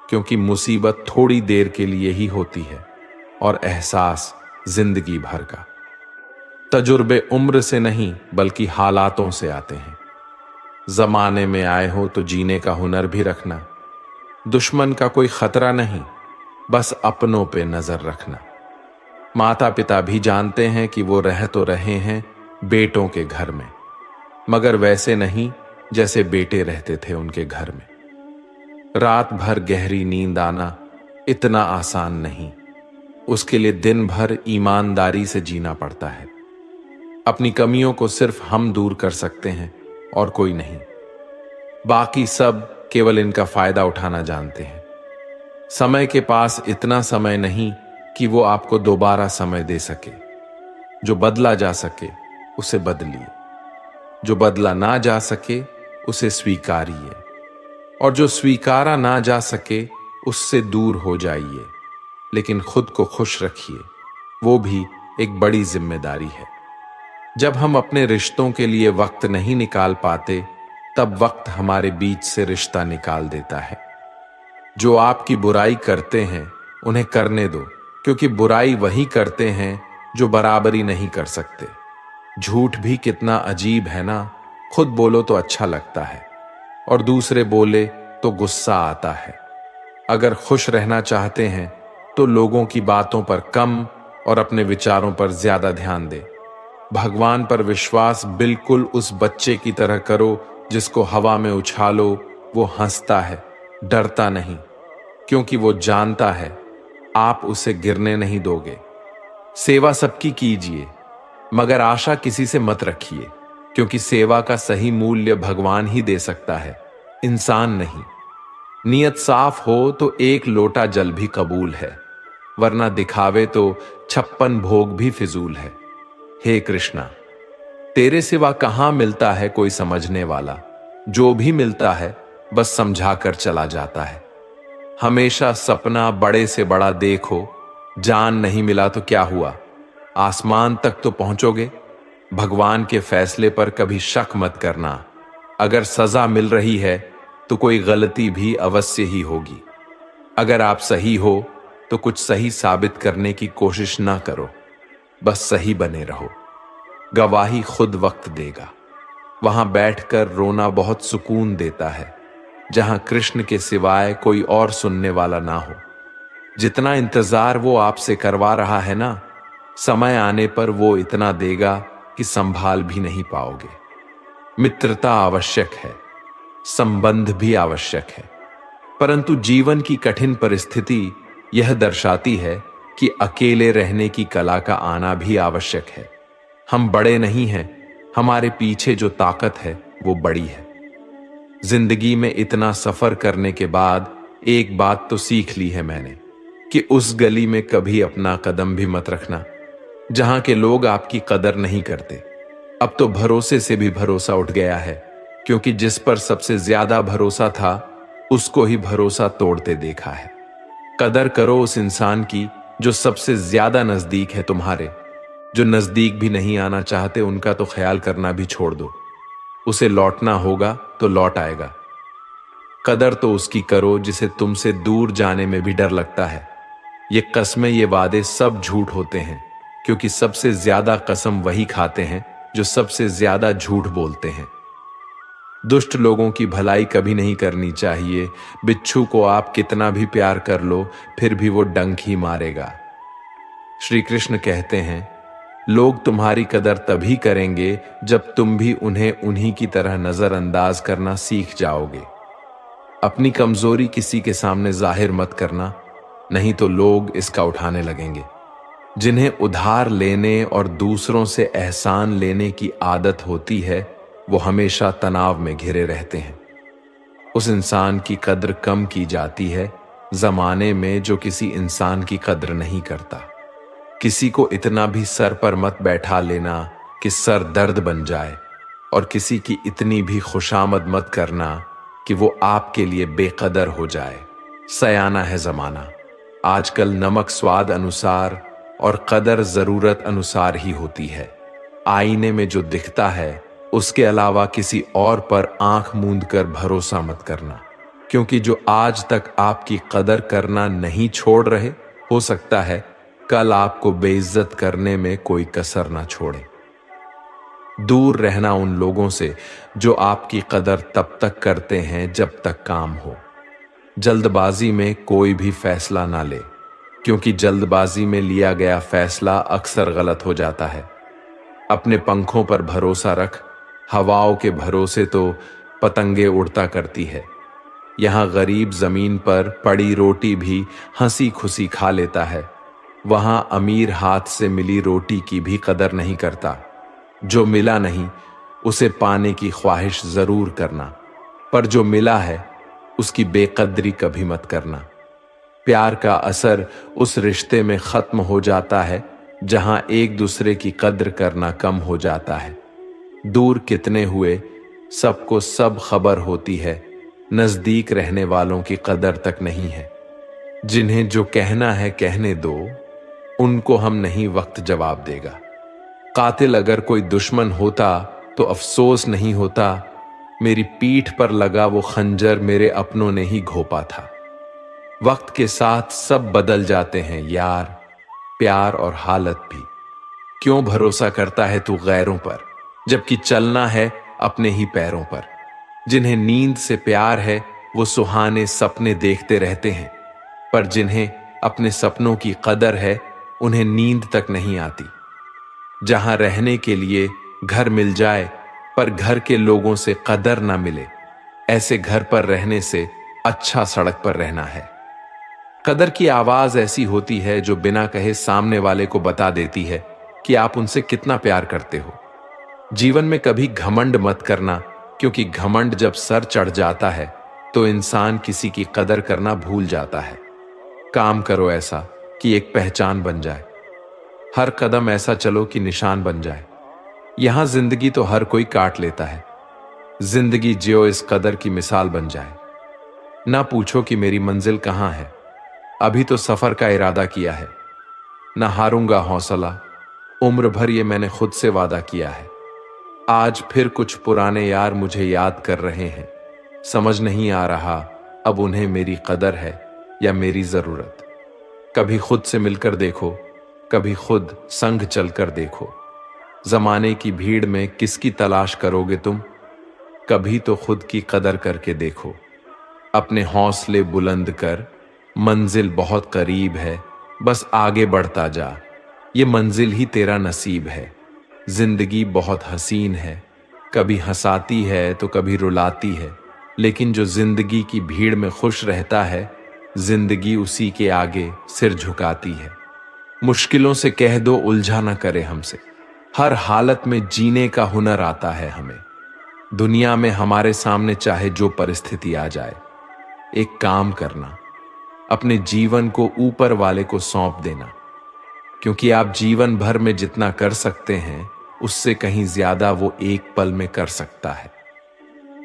क्योंकि मुसीबत थोड़ी देर के लिए ही होती है और एहसास जिंदगी भर का। तजुर्बे उम्र से नहीं बल्कि हालातों से आते हैं। जमाने में आए हो तो जीने का हुनर भी रखना। दुश्मन का कोई खतरा नहीं, बस अपनों पे नजर रखना। माता पिता भी जानते हैं कि वो रह तो रहे हैं बेटों के घर में, मगर वैसे नहीं जैसे बेटे रहते थे उनके घर में। रात भर गहरी नींद आना इतना आसान नहीं, उसके लिए दिन भर ईमानदारी से जीना पड़ता है। अपनी कमियों को सिर्फ हम दूर कर सकते हैं और कोई नहीं। बाकी सब केवल इनका फायदा उठाना जानते हैं। समय के पास इतना समय नहीं कि वो आपको दोबारा समय दे सके। जो बदला जा सके उसे बदलिए, जो बदला ना जा सके उसे स्वीकारिए, और जो स्वीकारा ना जा सके उससे दूर हो जाइए। लेकिन खुद को खुश रखिए, वो भी एक बड़ी जिम्मेदारी है। जब हम अपने रिश्तों के लिए वक्त नहीं निकाल पाते तब वक्त हमारे बीच से रिश्ता निकाल देता है। जो आपकी बुराई करते हैं उन्हें करने दो, क्योंकि बुराई वही करते हैं जो बराबरी नहीं कर सकते। झूठ भी कितना अजीब है ना, खुद बोलो तो अच्छा लगता है और दूसरे बोले तो गुस्सा आता है। अगर खुश रहना चाहते हैं तो लोगों की बातों पर कम और अपने विचारों पर ज्यादा ध्यान दें। भगवान पर विश्वास बिल्कुल उस बच्चे की तरह करो जिसको हवा में उछालो वो हंसता है, डरता नहीं, क्योंकि वो जानता है आप उसे गिरने नहीं दोगे। सेवा सबकी कीजिए, मगर आशा किसी से मत रखिए, क्योंकि सेवा का सही मूल्य भगवान ही दे सकता है, इंसान नहीं। नियत साफ हो तो एक लोटा जल भी कबूल है, वरना दिखावे तो 56 भोग भी फिजूल है। हे कृष्णा, तेरे सिवा कहां मिलता है कोई समझने वाला। जो भी मिलता है बस समझा कर चला जाता है। हमेशा सपना बड़े से बड़ा देखो, जान नहीं मिला तो क्या हुआ, आसमान तक तो पहुंचोगे। भगवान के फैसले पर कभी शक मत करना। अगर सजा मिल रही है तो कोई गलती भी अवश्य ही होगी। अगर आप सही हो तो कुछ सही साबित करने की कोशिश ना करो, बस सही बने रहो। गवाही खुद वक्त देगा। वहां बैठकर रोना बहुत सुकून देता है, जहां कृष्ण के सिवाय कोई और सुनने वाला ना हो। जितना इंतजार वो आपसे करवा रहा है ना, समय आने पर वो इतना देगा कि संभाल भी नहीं पाओगे। मित्रता आवश्यक है, संबंध भी आवश्यक है, परंतु जीवन की कठिन परिस्थिति यह दर्शाती है कि अकेले रहने की कला का आना भी आवश्यक है। हम बड़े नहीं हैं, हमारे पीछे जो ताकत है वो बड़ी है। जिंदगी में इतना सफर करने के बाद एक बात तो सीख ली है मैंने, कि उस गली में कभी अपना कदम भी मत रखना जहां के लोग आपकी कदर नहीं करते। अब तो भरोसे से भी भरोसा उठ गया है, क्योंकि जिस पर सबसे ज्यादा भरोसा था उसको ही भरोसा तोड़ते देखा है। कदर करो उस इंसान की जो सबसे ज्यादा नजदीक है तुम्हारे। जो नजदीक भी नहीं आना चाहते उनका तो ख्याल करना भी छोड़ दो। उसे लौटना होगा तो लौट आएगा। कदर तो उसकी करो जिसे तुमसे दूर जाने में भी डर लगता है। ये कस्में, ये वादे सब झूठ होते हैं, क्योंकि सबसे ज्यादा कसम वही खाते हैं जो सबसे ज्यादा झूठ बोलते हैं। दुष्ट लोगों की भलाई कभी नहीं करनी चाहिए। बिच्छू को आप कितना भी प्यार कर लो, फिर भी वो डंक ही मारेगा। श्री कृष्ण कहते हैं, लोग तुम्हारी कदर तभी करेंगे जब तुम भी उन्हें उन्हीं की तरह नजरअंदाज करना सीख जाओगे। अपनी कमजोरी किसी के सामने जाहिर मत करना, नहीं तो लोग इसका उठाने लगेंगे। जिन्हें उधार लेने और दूसरों से एहसान लेने की आदत होती है, वो हमेशा तनाव में घिरे रहते हैं। उस इंसान की कद्र कम की जाती है जमाने में जो किसी इंसान की कद्र नहीं करता। किसी को इतना भी सर पर मत बैठा लेना कि सर दर्द बन जाए, और किसी की इतनी भी खुशामद मत करना कि वो आपके लिए बेकदर हो जाए। सयाना है जमाना। आजकल नमक स्वाद अनुसार और कदर जरूरत अनुसार ही होती है। आईने में जो दिखता है उसके अलावा किसी और पर आंख मूंद कर भरोसा मत करना, क्योंकि जो आज तक आपकी कदर करना नहीं छोड़ रहे, हो सकता है कल आपको बेइज्जत करने में कोई कसर ना छोड़े। दूर रहना उन लोगों से जो आपकी कदर तब तक करते हैं जब तक काम हो। जल्दबाजी में कोई भी फैसला ना ले, क्योंकि जल्दबाजी में लिया गया फैसला अक्सर गलत हो जाता है। अपने पंखों पर भरोसा रख, हवाओं के भरोसे तो पतंगे उड़ता करती है। यहां गरीब जमीन पर पड़ी रोटी भी हंसी खुशी खा लेता है, वहां अमीर हाथ से मिली रोटी की भी कदर नहीं करता। जो मिला नहीं उसे पाने की ख्वाहिश जरूर करना, पर जो मिला है उसकी बेकदरी कभी मत करना। प्यार का असर उस रिश्ते में खत्म हो जाता है जहां एक दूसरे की कद्र करना कम हो जाता है। दूर कितने हुए सबको सब खबर होती है, नजदीक रहने वालों की कदर तक नहीं है। जिन्हें जो कहना है कहने दो, उनको हम नहीं वक्त जवाब देगा। कातिल अगर कोई दुश्मन होता तो अफसोस नहीं होता, मेरी पीठ पर लगा वो खंजर मेरे अपनों ने ही घोंपा था। वक्त के साथ सब बदल जाते हैं यार, प्यार और हालत भी। क्यों भरोसा करता है तू गैरों पर, जबकि चलना है अपने ही पैरों पर। जिन्हें नींद से प्यार है वो सुहाने सपने देखते रहते हैं, पर जिन्हें अपने सपनों की कदर है उन्हें नींद तक नहीं आती। जहां रहने के लिए घर मिल जाए पर घर के लोगों से कदर ना मिले, ऐसे घर पर रहने से अच्छा सड़क पर रहना है। कदर की आवाज ऐसी होती है जो बिना कहे सामने वाले को बता देती है कि आप उनसे कितना प्यार करते हो। जीवन में कभी घमंड मत करना, क्योंकि घमंड जब सर चढ़ जाता है तो इंसान किसी की कदर करना भूल जाता है। काम करो ऐसा कि एक पहचान बन जाए, हर कदम ऐसा चलो कि निशान बन जाए। यहां जिंदगी तो हर कोई काट लेता है, जिंदगी जियो इस कदर की मिसाल बन जाए। ना पूछो कि मेरी मंजिल कहां है, अभी तो सफर का इरादा किया है। ना हारूंगा हौसला, उम्र भर ये मैंने खुद से वादा किया है। आज फिर कुछ पुराने यार मुझे याद कर रहे हैं, समझ नहीं आ रहा अब उन्हें मेरी कदर है या मेरी जरूरत। कभी खुद से मिलकर देखो, कभी खुद संग चलकर देखो। जमाने की भीड़ में किसकी तलाश करोगे तुम, कभी तो खुद की कदर करके देखो। अपने हौसले बुलंद कर, मंजिल बहुत करीब है, बस आगे बढ़ता जा, ये मंजिल ही तेरा नसीब है। जिंदगी बहुत हसीन है, कभी हंसाती है तो कभी रुलाती है, लेकिन जो जिंदगी की भीड़ में खुश रहता है, जिंदगी उसी के आगे सिर झुकाती है। मुश्किलों से कह दो उलझा ना करे हमसे, हर हालत में जीने का हुनर आता है हमें। दुनिया में हमारे सामने चाहे जो परिस्थिति आ जाए, एक काम करना, अपने जीवन को ऊपर वाले को सौंप देना, क्योंकि आप जीवन भर में जितना कर सकते हैं उससे कहीं ज्यादा वो एक पल में कर सकता है।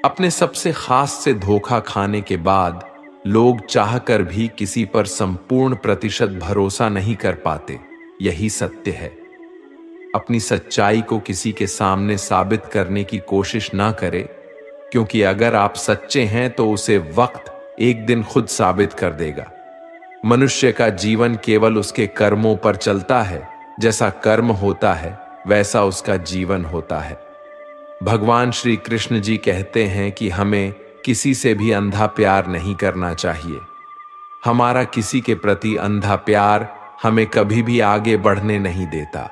अपने सबसे खास से धोखा खाने के बाद लोग चाहकर भी किसी पर संपूर्ण प्रतिशत भरोसा नहीं कर पाते, यही सत्य है। अपनी सच्चाई को किसी के सामने साबित करने की कोशिश ना करें, क्योंकि अगर आप सच्चे हैं तो उसे वक्त एक दिन खुद साबित कर देगा। मनुष्य का जीवन केवल उसके कर्मों पर चलता है, जैसा कर्म होता है वैसा उसका जीवन होता है। भगवान श्री कृष्ण जी कहते हैं कि हमें किसी से भी अंधा प्यार नहीं करना चाहिए। हमारा किसी के प्रति अंधा प्यार हमें कभी भी आगे बढ़ने नहीं देता।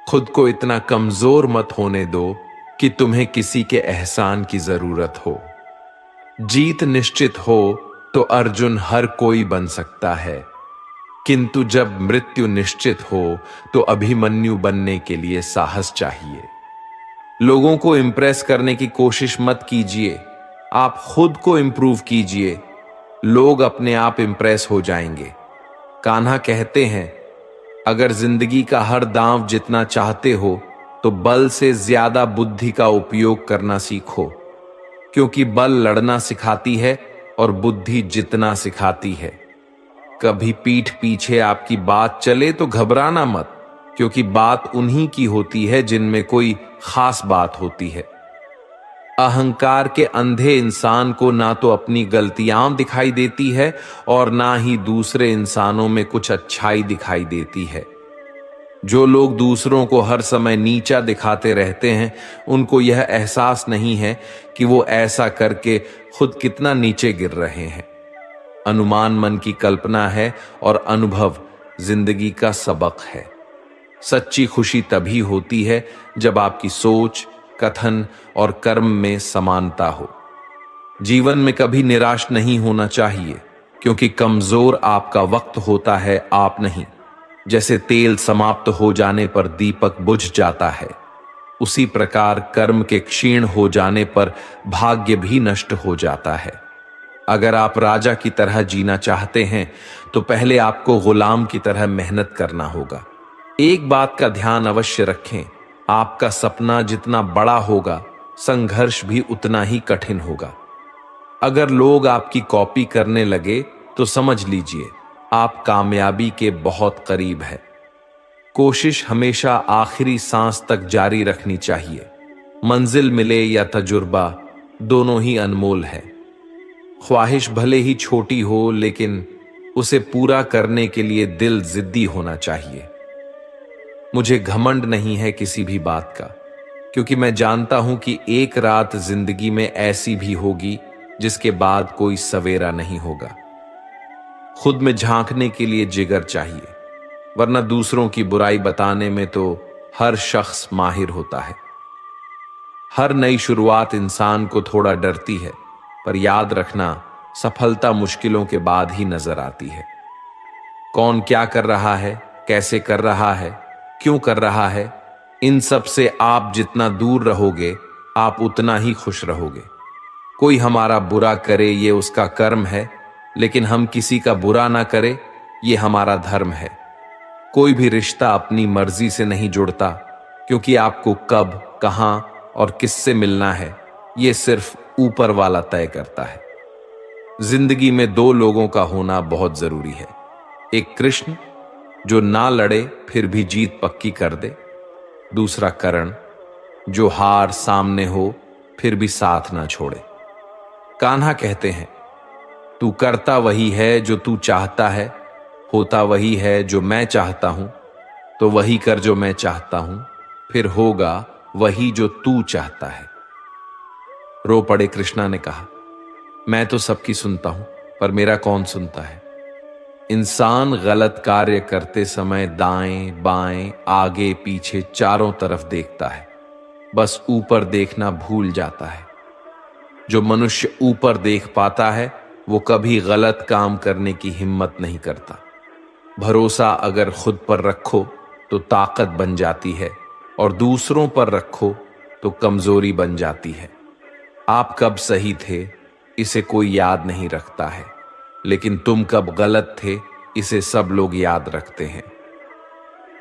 खुद को इतना कमजोर मत होने दो कि तुम्हें किसी के एहसान की जरूरत हो। जीत निश्चित हो तो अर्जुन हर कोई बन सकता है, किंतु जब मृत्यु निश्चित हो तो अभिमन्यु बनने के लिए साहस चाहिए। लोगों को इंप्रेस करने की कोशिश मत कीजिए, आप खुद को इंप्रूव कीजिए। लोग अपने आप इंप्रेस हो जाएंगे। कान्हा कहते हैं, अगर जिंदगी का हर दांव जितना चाहते हो तो बल से ज्यादा बुद्धि का उपयोग करना सीखो, क्योंकि बल लड़ना सिखाती है और बुद्धि जितना सिखाती है। कभी पीठ पीछे आपकी बात चले तो घबराना मत, क्योंकि बात उन्हीं की होती है जिनमें कोई खास बात होती है। अहंकार के अंधे इंसान को ना तो अपनी गलतियां दिखाई देती है और ना ही दूसरे इंसानों में कुछ अच्छाई दिखाई देती है। जो लोग दूसरों को हर समय नीचा दिखाते रहते हैं, उनको यह एहसास नहीं है कि वो ऐसा करके खुद कितना नीचे गिर रहे हैं। अनुमान मन की कल्पना है और अनुभव जिंदगी का सबक है। सच्ची खुशी तभी होती है जब आपकी सोच, कथन और कर्म में समानता हो। जीवन में कभी निराश नहीं होना चाहिए, क्योंकि कमजोर आपका वक्त होता है, आप नहीं। जैसे तेल समाप्त हो जाने पर दीपक बुझ जाता है, उसी प्रकार कर्म के क्षीण हो जाने पर भाग्य भी नष्ट हो जाता है। अगर आप राजा की तरह जीना चाहते हैं तो पहले आपको गुलाम की तरह मेहनत करना होगा। एक बात का ध्यान अवश्य रखें, आपका सपना जितना बड़ा होगा, संघर्ष भी उतना ही कठिन होगा। अगर लोग आपकी कॉपी करने लगे तो समझ लीजिए आप कामयाबी के बहुत करीब है। कोशिश हमेशा आखिरी सांस तक जारी रखनी चाहिए। मंजिल मिले या तजुर्बा, दोनों ही अनमोल है। ख्वाहिश भले ही छोटी हो, लेकिन उसे पूरा करने के लिए दिल जिद्दी होना चाहिए। मुझे घमंड नहीं है किसी भी बात का, क्योंकि मैं जानता हूं कि एक रात जिंदगी में ऐसी भी होगी जिसके बाद कोई सवेरा नहीं होगा। खुद में झांकने के लिए जिगर चाहिए, वरना दूसरों की बुराई बताने में तो हर शख्स माहिर होता है। हर नई शुरुआत इंसान को थोड़ा डरती है, पर याद रखना, सफलता मुश्किलों के बाद ही नजर आती है। कौन क्या कर रहा है, कैसे कर रहा है, क्यों कर रहा है, इन सब से आप जितना दूर रहोगे, आप उतना ही खुश रहोगे। कोई हमारा बुरा करे ये उसका कर्म है, लेकिन हम किसी का बुरा ना करें ये हमारा धर्म है। कोई भी रिश्ता अपनी मर्जी से नहीं जुड़ता, क्योंकि आपको कब, कहां और किससे मिलना है ये सिर्फ ऊपर वाला तय करता है। जिंदगी में दो लोगों का होना बहुत जरूरी है। एक कृष्ण जो ना लड़े फिर भी जीत पक्की कर दे, दूसरा कर्ण जो हार सामने हो फिर भी साथ ना छोड़े। कान्हा कहते हैं, तू करता वही है जो तू चाहता है, होता वही है जो मैं चाहता हूं, तो वही कर जो मैं चाहता हूं, फिर होगा वही जो तू चाहता है। रो पड़े कृष्णा ने कहा, मैं तो सबकी सुनता हूं, पर मेरा कौन सुनता है। इंसान गलत कार्य करते समय दाएं बाएं आगे पीछे चारों तरफ देखता है, बस ऊपर देखना भूल जाता है। जो मनुष्य ऊपर देख पाता है वो कभी गलत काम करने की हिम्मत नहीं करता। भरोसा अगर खुद पर रखो तो ताकत बन जाती है, और दूसरों पर रखो तो कमजोरी बन जाती है। आप कब सही थे इसे कोई याद नहीं रखता है, लेकिन तुम कब गलत थे इसे सब लोग याद रखते हैं।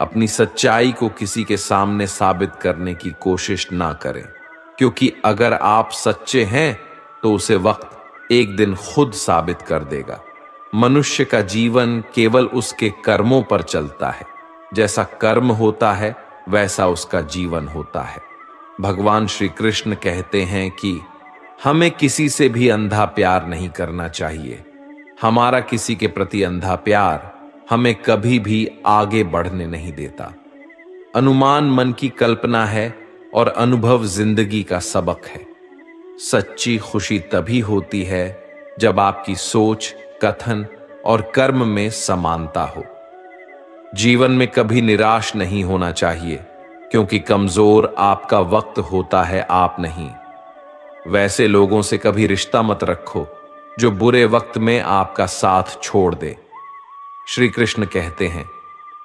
अपनी सच्चाई को किसी के सामने साबित करने की कोशिश ना करें, क्योंकि अगर आप सच्चे हैं तो उसे वक्त एक दिन खुद साबित कर देगा। मनुष्य का जीवन केवल उसके कर्मों पर चलता है। जैसा कर्म होता है वैसा उसका जीवन होता है। भगवान श्री कृष्ण कहते हैं कि हमें किसी से भी अंधा प्यार नहीं करना चाहिए। हमारा किसी के प्रति अंधा प्यार हमें कभी भी आगे बढ़ने नहीं देता। अनुमान मन की कल्पना है और अनुभव जिंदगी का सबक है। सच्ची खुशी तभी होती है जब आपकी सोच, कथन और कर्म में समानता हो। जीवन में कभी निराश नहीं होना चाहिए, क्योंकि कमजोर आपका वक्त होता है, आप नहीं। वैसे लोगों से कभी रिश्ता मत रखो जो बुरे वक्त में आपका साथ छोड़ दे। श्री कृष्ण कहते हैं,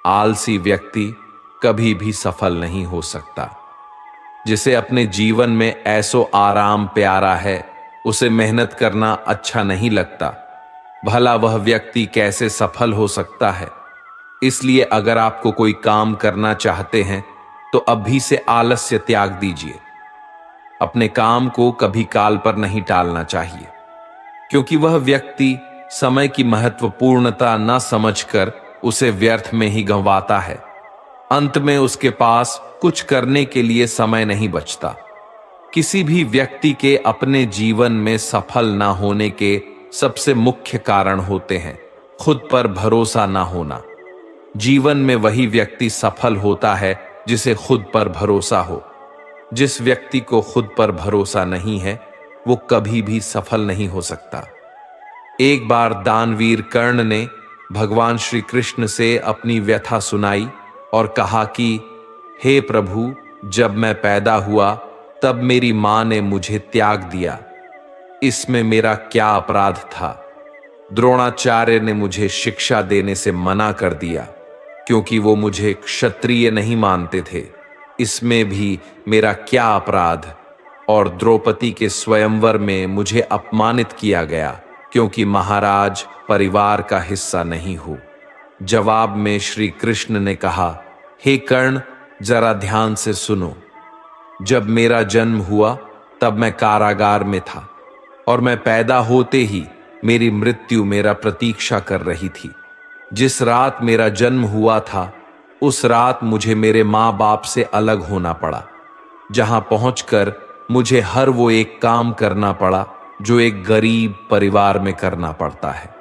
आलसी व्यक्ति कभी भी सफल नहीं हो सकता। जिसे अपने जीवन में ऐसो आराम प्यारा है, उसे मेहनत करना अच्छा नहीं लगता। भला वह व्यक्ति कैसे सफल हो सकता है? इसलिए अगर आपको कोई काम करना चाहते हैं तो अभी से आलस्य त्याग दीजिए। अपने काम को कभी काल पर नहीं टालना चाहिए, क्योंकि वह व्यक्ति समय की महत्वपूर्णता न समझकर उसे व्यर्थ में ही गंवाता है। अंत में उसके पास कुछ करने के लिए समय नहीं बचता। किसी भी व्यक्ति के अपने जीवन में सफल ना होने के सबसे मुख्य कारण होते हैं खुद पर भरोसा ना होना। जीवन में वही व्यक्ति सफल होता है जिसे खुद पर भरोसा हो। जिस व्यक्ति को खुद पर भरोसा नहीं है, वो कभी भी सफल नहीं हो सकता। एक बार दानवीर कर्ण ने भगवान श्री कृष्ण से अपनी व्यथा सुनाई और कहा कि हे प्रभु, जब मैं पैदा हुआ तब मेरी मां ने मुझे त्याग दिया। इसमें मेरा क्या अपराध था? द्रोणाचार्य ने मुझे शिक्षा देने से मना कर दिया, क्योंकि वो मुझे क्षत्रिय नहीं मानते थे। इसमें भी मेरा क्या अपराध? और द्रौपदी के स्वयंवर में मुझे अपमानित किया गया, क्योंकि महाराज परिवार का हिस्सा नहीं हूं। जवाब में श्री कृष्ण ने कहा, हे कर्ण, जरा ध्यान से सुनो। जब मेरा जन्म हुआ तब मैं कारागार में था, और मैं पैदा होते ही मेरी मृत्यु मेरा प्रतीक्षा कर रही थी। जिस रात मेरा जन्म हुआ था, उस रात मुझे मेरे माँ बाप से अलग होना पड़ा, जहां पहुंचकर मुझे हर वो एक काम करना पड़ा जो एक गरीब परिवार में करना पड़ता है।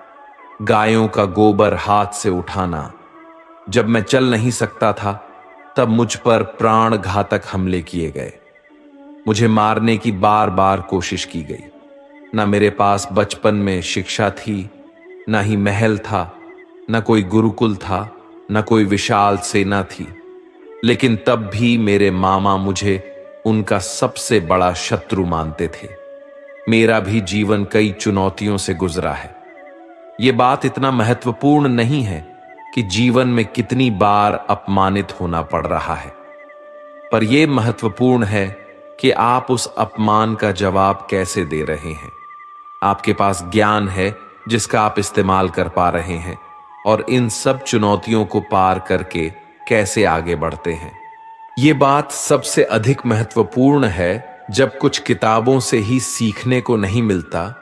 गायों का गोबर हाथ से उठाना। जब मैं चल नहीं सकता था, तब मुझ पर प्राण घातक हमले किए गए। मुझे मारने की बार बार कोशिश की गई। ना मेरे पास बचपन में शिक्षा थी, ना ही महल था, ना कोई गुरुकुल था, ना कोई विशाल सेना थी। लेकिन तब भी मेरे मामा मुझे उनका सबसे बड़ा शत्रु मानते थे। मेरा भी जीवन कई चुनौतियों से गुजरा है। ये बात इतना महत्वपूर्ण नहीं है कि जीवन में कितनी बार अपमानित होना पड़ रहा है, पर यह महत्वपूर्ण है कि आप उस अपमान का जवाब कैसे दे रहे हैं। आपके पास ज्ञान है जिसका आप इस्तेमाल कर पा रहे हैं, और इन सब चुनौतियों को पार करके कैसे आगे बढ़ते हैं। ये बात सबसे अधिक महत्वपूर्ण है जब कुछ किताबों से ही सीखने को नहीं मिलता,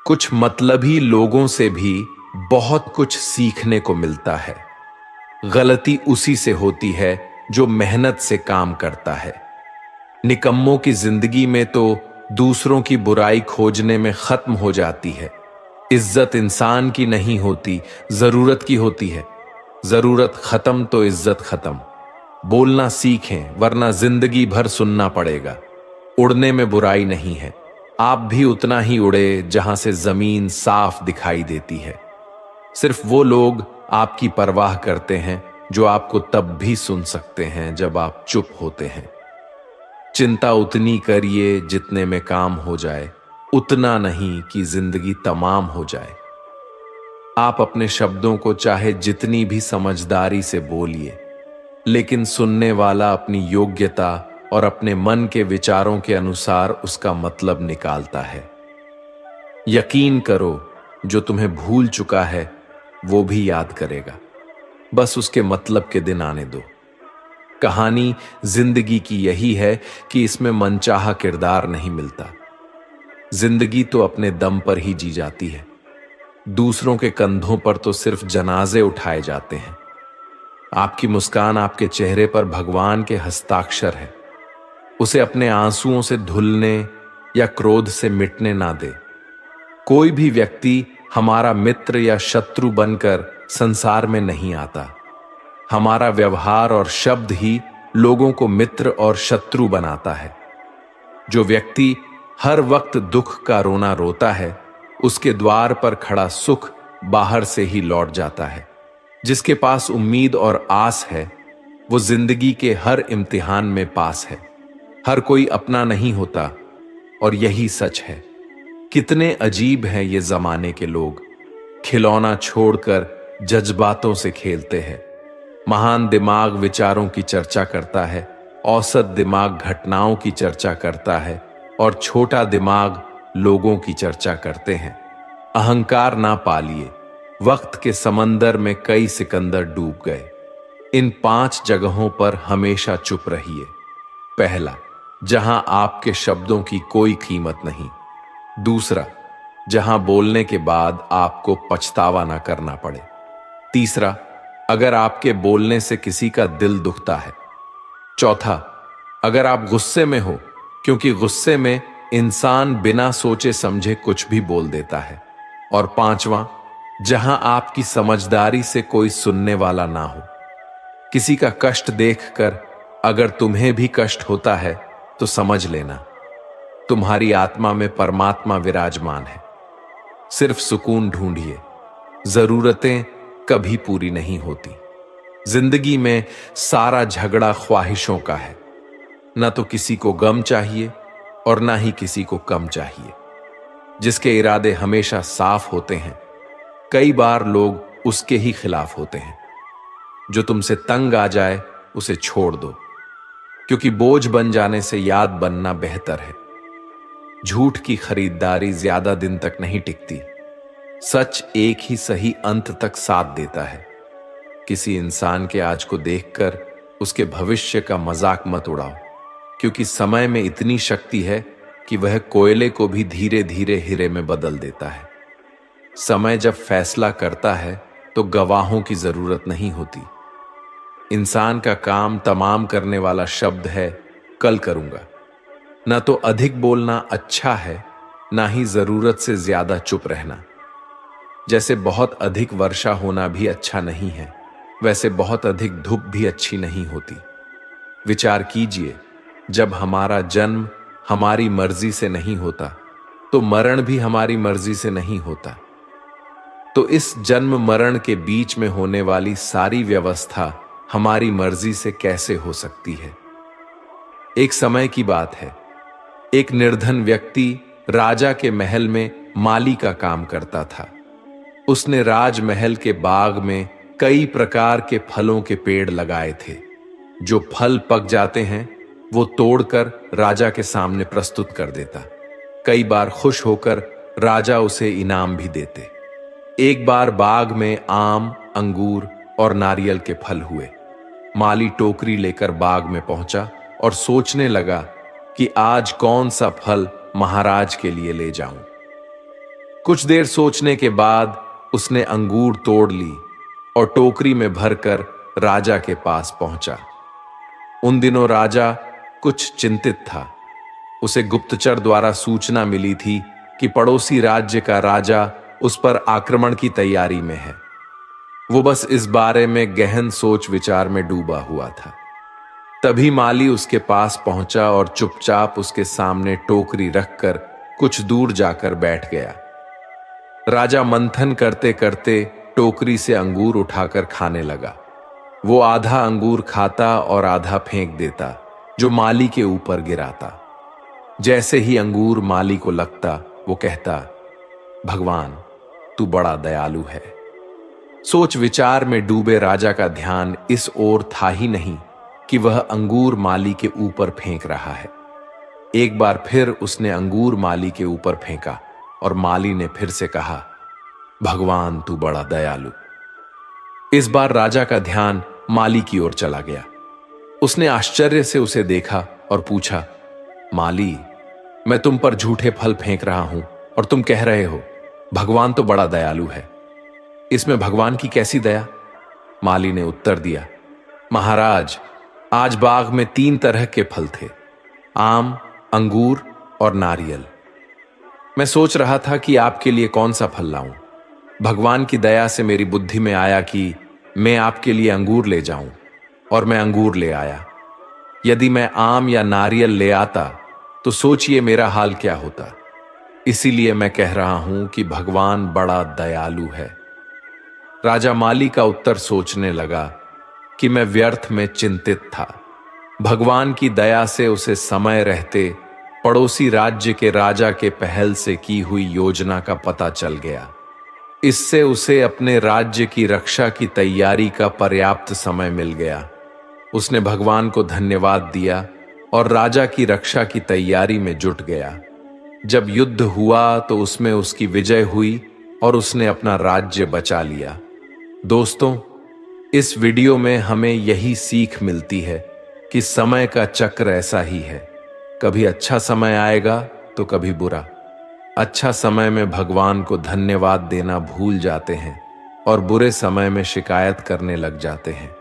कुछ मतलबी लोगों से भी बहुत कुछ सीखने को मिलता है। गलती उसी से होती है जो मेहनत से काम करता है। निकम्मों की जिंदगी में तो दूसरों की बुराई खोजने में खत्म हो जाती है। इज्जत इंसान की नहीं होती, जरूरत की होती है। जरूरत खत्म तो इज्जत खत्म। बोलना सीखें, वरना जिंदगी भर सुनना पड़ेगा। उड़ने में बुराई नहीं है, आप भी उतना ही उड़े जहां से जमीन साफ दिखाई देती है। सिर्फ वो लोग आपकी परवाह करते हैं जो आपको तब भी सुन सकते हैं जब आप चुप होते हैं। चिंता उतनी करिए जितने में काम हो जाए, उतना नहीं कि जिंदगी तमाम हो जाए। आप अपने शब्दों को चाहे जितनी भी समझदारी से बोलिए, लेकिन सुनने वाला अपनी योग्यता और अपने मन के विचारों के अनुसार उसका मतलब निकालता है। यकीन करो, जो तुम्हें भूल चुका है वो भी याद करेगा। बस उसके मतलब के दिन आने दो। कहानी जिंदगी की यही है कि इसमें मनचाहा किरदार नहीं मिलता। जिंदगी तो अपने दम पर ही जी जाती है। दूसरों के कंधों पर तो सिर्फ जनाजे उठाए जाते हैं। आपकी मुस्कान आपके चेहरे पर भगवान के हस्ताक्षर है। उसे अपने आंसुओं से धुलने या क्रोध से मिटने ना दे। कोई भी व्यक्ति हमारा मित्र या शत्रु बनकर संसार में नहीं आता। हमारा व्यवहार और शब्द ही लोगों को मित्र और शत्रु बनाता है। जो व्यक्ति हर वक्त दुख का रोना रोता है, उसके द्वार पर खड़ा सुख बाहर से ही लौट जाता है। जिसके पास उम्मीद और आस है, वो जिंदगी के हर इम्तिहान में पास है। हर कोई अपना नहीं होता, और यही सच है। कितने अजीब हैं ये जमाने के लोग, खिलौना छोड़कर जज्बातों से खेलते हैं। महान दिमाग विचारों की चर्चा करता है, औसत दिमाग घटनाओं की चर्चा करता है, और छोटा दिमाग लोगों की चर्चा करते हैं। अहंकार ना पालिए, वक्त के समंदर में कई सिकंदर डूब गए। इन 5 जगहों पर हमेशा चुप रहिए। पहला, जहां आपके शब्दों की कोई कीमत नहीं। दूसरा, जहां बोलने के बाद आपको पछतावा ना करना पड़े। तीसरा, अगर आपके बोलने से किसी का दिल दुखता है। चौथा, अगर आप गुस्से में हो, क्योंकि गुस्से में इंसान बिना सोचे समझे कुछ भी बोल देता है। और पांचवां, जहां आपकी समझदारी से कोई सुनने वाला ना हो। किसी का कष्ट देखकर अगर तुम्हें भी कष्ट होता है तो समझ लेना, तुम्हारी आत्मा में परमात्मा विराजमान है। सिर्फ सुकून ढूंढिए, जरूरतें कभी पूरी नहीं होती। जिंदगी में सारा झगड़ा ख्वाहिशों का है। ना तो किसी को गम चाहिए और ना ही किसी को कम चाहिए। जिसके इरादे हमेशा साफ होते हैं, कई बार लोग उसके ही खिलाफ होते हैं। जो तुमसे तंग आ जाए उसे छोड़ दो, क्योंकि बोझ बन जाने से याद बनना बेहतर है। झूठ की खरीदारी ज्यादा दिन तक नहीं टिकती। सच एक ही सही अंत तक साथ देता है। किसी इंसान के आज को देखकर उसके भविष्य का मजाक मत उड़ाओ, क्योंकि समय में इतनी शक्ति है कि वह कोयले को भी धीरे धीरे हीरे में बदल देता है। समय जब फैसला करता है तो गवाहों की जरूरत नहीं होती। इंसान का काम तमाम करने वाला शब्द है कल करूंगा। ना तो अधिक बोलना अच्छा है, ना ही जरूरत से ज्यादा चुप रहना। जैसे बहुत अधिक वर्षा होना भी अच्छा नहीं है, वैसे बहुत अधिक धूप भी अच्छी नहीं होती। विचार कीजिए, जब हमारा जन्म हमारी मर्जी से नहीं होता, तो मरण भी हमारी मर्जी से नहीं होता। तो इस जन्म मरण के बीच में होने वाली सारी व्यवस्था हमारी मर्जी से कैसे हो सकती है? एक समय की बात है, एक निर्धन व्यक्ति राजा के महल में माली का काम करता था। उसने राजमहल के बाग में कई प्रकार के फलों के पेड़ लगाए थे। जो फल पक जाते हैं वो तोड़कर राजा के सामने प्रस्तुत कर देता। कई बार खुश होकर राजा उसे इनाम भी देते। एक बार बाग में आम, अंगूर और नारियल के फल हुए। माली टोकरी लेकर बाग में पहुंचा और सोचने लगा कि आज कौन सा फल महाराज के लिए ले जाऊं। कुछ देर सोचने के बाद उसने अंगूर तोड़ ली और टोकरी में भरकर राजा के पास पहुंचा। उन दिनों राजा कुछ चिंतित था। उसे गुप्तचर द्वारा सूचना मिली थी कि पड़ोसी राज्य का राजा उस पर आक्रमण की तैयारी में है। वो बस इस बारे में गहन सोच विचार में डूबा हुआ था। तभी माली उसके पास पहुंचा और चुपचाप उसके सामने टोकरी रखकर कुछ दूर जाकर बैठ गया। राजा मंथन करते करते टोकरी से अंगूर उठाकर खाने लगा। वो आधा अंगूर खाता और आधा फेंक देता, जो माली के ऊपर गिराता। जैसे ही अंगूर माली को लगता, वो कहता, भगवान तू बड़ा दयालु है। सोच विचार में डूबे राजा का ध्यान इस ओर था ही नहीं कि वह अंगूर माली के ऊपर फेंक रहा है। एक बार फिर उसने अंगूर माली के ऊपर फेंका और माली ने फिर से कहा, भगवान तू बड़ा दयालु। इस बार राजा का ध्यान माली की ओर चला गया। उसने आश्चर्य से उसे देखा और पूछा, माली, मैं तुम पर झूठे फल फेंक रहा हूं और तुम कह रहे हो भगवान तो बड़ा दयालु है। इसमें भगवान की कैसी दया? माली ने उत्तर दिया, महाराज, आज बाग में 3 तरह के फल थे, आम, अंगूर और नारियल। मैं सोच रहा था कि आपके लिए कौन सा फल लाऊं। भगवान की दया से मेरी बुद्धि में आया कि मैं आपके लिए अंगूर ले जाऊं, और मैं अंगूर ले आया। यदि मैं आम या नारियल ले आता तो सोचिए मेरा हाल क्या होता। इसीलिए मैं कह रहा हूं कि भगवान बड़ा दयालु है। राजा माली का उत्तर सोचने लगा कि मैं व्यर्थ में चिंतित था। भगवान की दया से उसे समय रहते पड़ोसी राज्य के राजा के पहल से की हुई योजना का पता चल गया। इससे उसे अपने राज्य की रक्षा की तैयारी का पर्याप्त समय मिल गया। उसने भगवान को धन्यवाद दिया और राजा की रक्षा की तैयारी में जुट गया। जब युद्ध हुआ तो उसमें उसकी विजय हुई और उसने अपना राज्य बचा लिया। दोस्तों, इस वीडियो में हमें यही सीख मिलती है कि समय का चक्र ऐसा ही है। कभी अच्छा समय आएगा तो कभी बुरा। अच्छा समय में भगवान को धन्यवाद देना भूल जाते हैं और बुरे समय में शिकायत करने लग जाते हैं,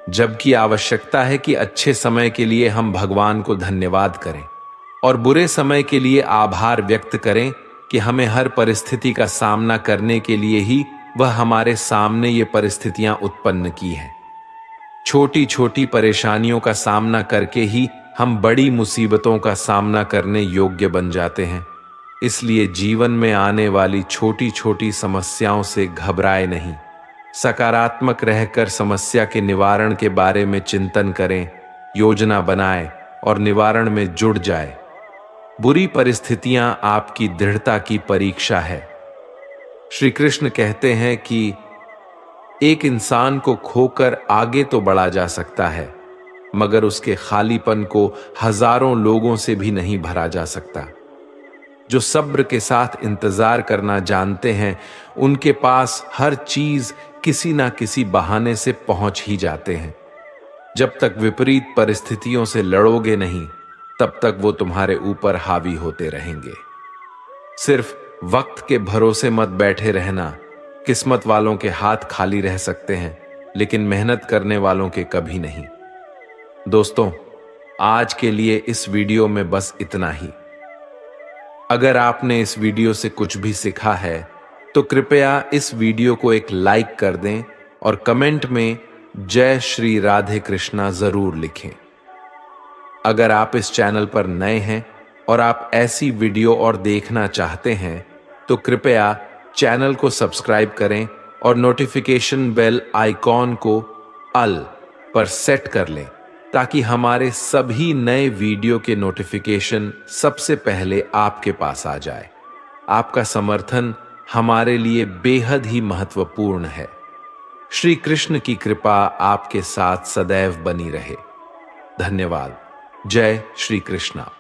जबकि आवश्यकता है कि अच्छे समय के लिए हम भगवान को धन्यवाद करें और बुरे समय के लिए आभार व्यक्त करें कि हमें हर परिस्थिति का सामना करने के लिए ही वह हमारे सामने ये परिस्थितियां उत्पन्न की हैं। छोटी छोटी परेशानियों का सामना करके ही हम बड़ी मुसीबतों का सामना करने योग्य बन जाते हैं। इसलिए जीवन में आने वाली छोटी छोटी समस्याओं से घबराए नहीं, सकारात्मक रहकर समस्या के निवारण के बारे में चिंतन करें, योजना बनाएं और निवारण में जुट जाए। बुरी परिस्थितियां आपकी दृढ़ता की परीक्षा है। श्री कृष्ण कहते हैं कि एक इंसान को खोकर आगे तो बढ़ा जा सकता है, मगर उसके खालीपन को हजारों लोगों से भी नहीं भरा जा सकता। जो सब्र के साथ इंतजार करना जानते हैं, उनके पास हर चीज किसी ना किसी बहाने से पहुंच ही जाते हैं। जब तक विपरीत परिस्थितियों से लड़ोगे नहीं, तब तक वो तुम्हारे ऊपर हावी होते रहेंगे। सिर्फ वक्त के भरोसे मत बैठे रहना। किस्मत वालों के हाथ खाली रह सकते हैं, लेकिन मेहनत करने वालों के कभी नहीं। दोस्तों, आज के लिए इस वीडियो में बस इतना ही। अगर आपने इस वीडियो से कुछ भी सीखा है तो कृपया इस वीडियो को एक लाइक कर दें और कमेंट में जय श्री राधे कृष्णा जरूर लिखें। अगर आप इस चैनल पर नए हैं और आप ऐसी वीडियो और देखना चाहते हैं तो कृपया चैनल को सब्सक्राइब करें और नोटिफिकेशन बेल आइकॉन को ऑल पर सेट कर लें, ताकि हमारे सभी नए वीडियो के नोटिफिकेशन सबसे पहले आपके पास आ जाए। आपका समर्थन हमारे लिए बेहद ही महत्वपूर्ण है। श्री कृष्ण की कृपा आपके साथ सदैव बनी रहे। धन्यवाद। जय श्री कृष्णा।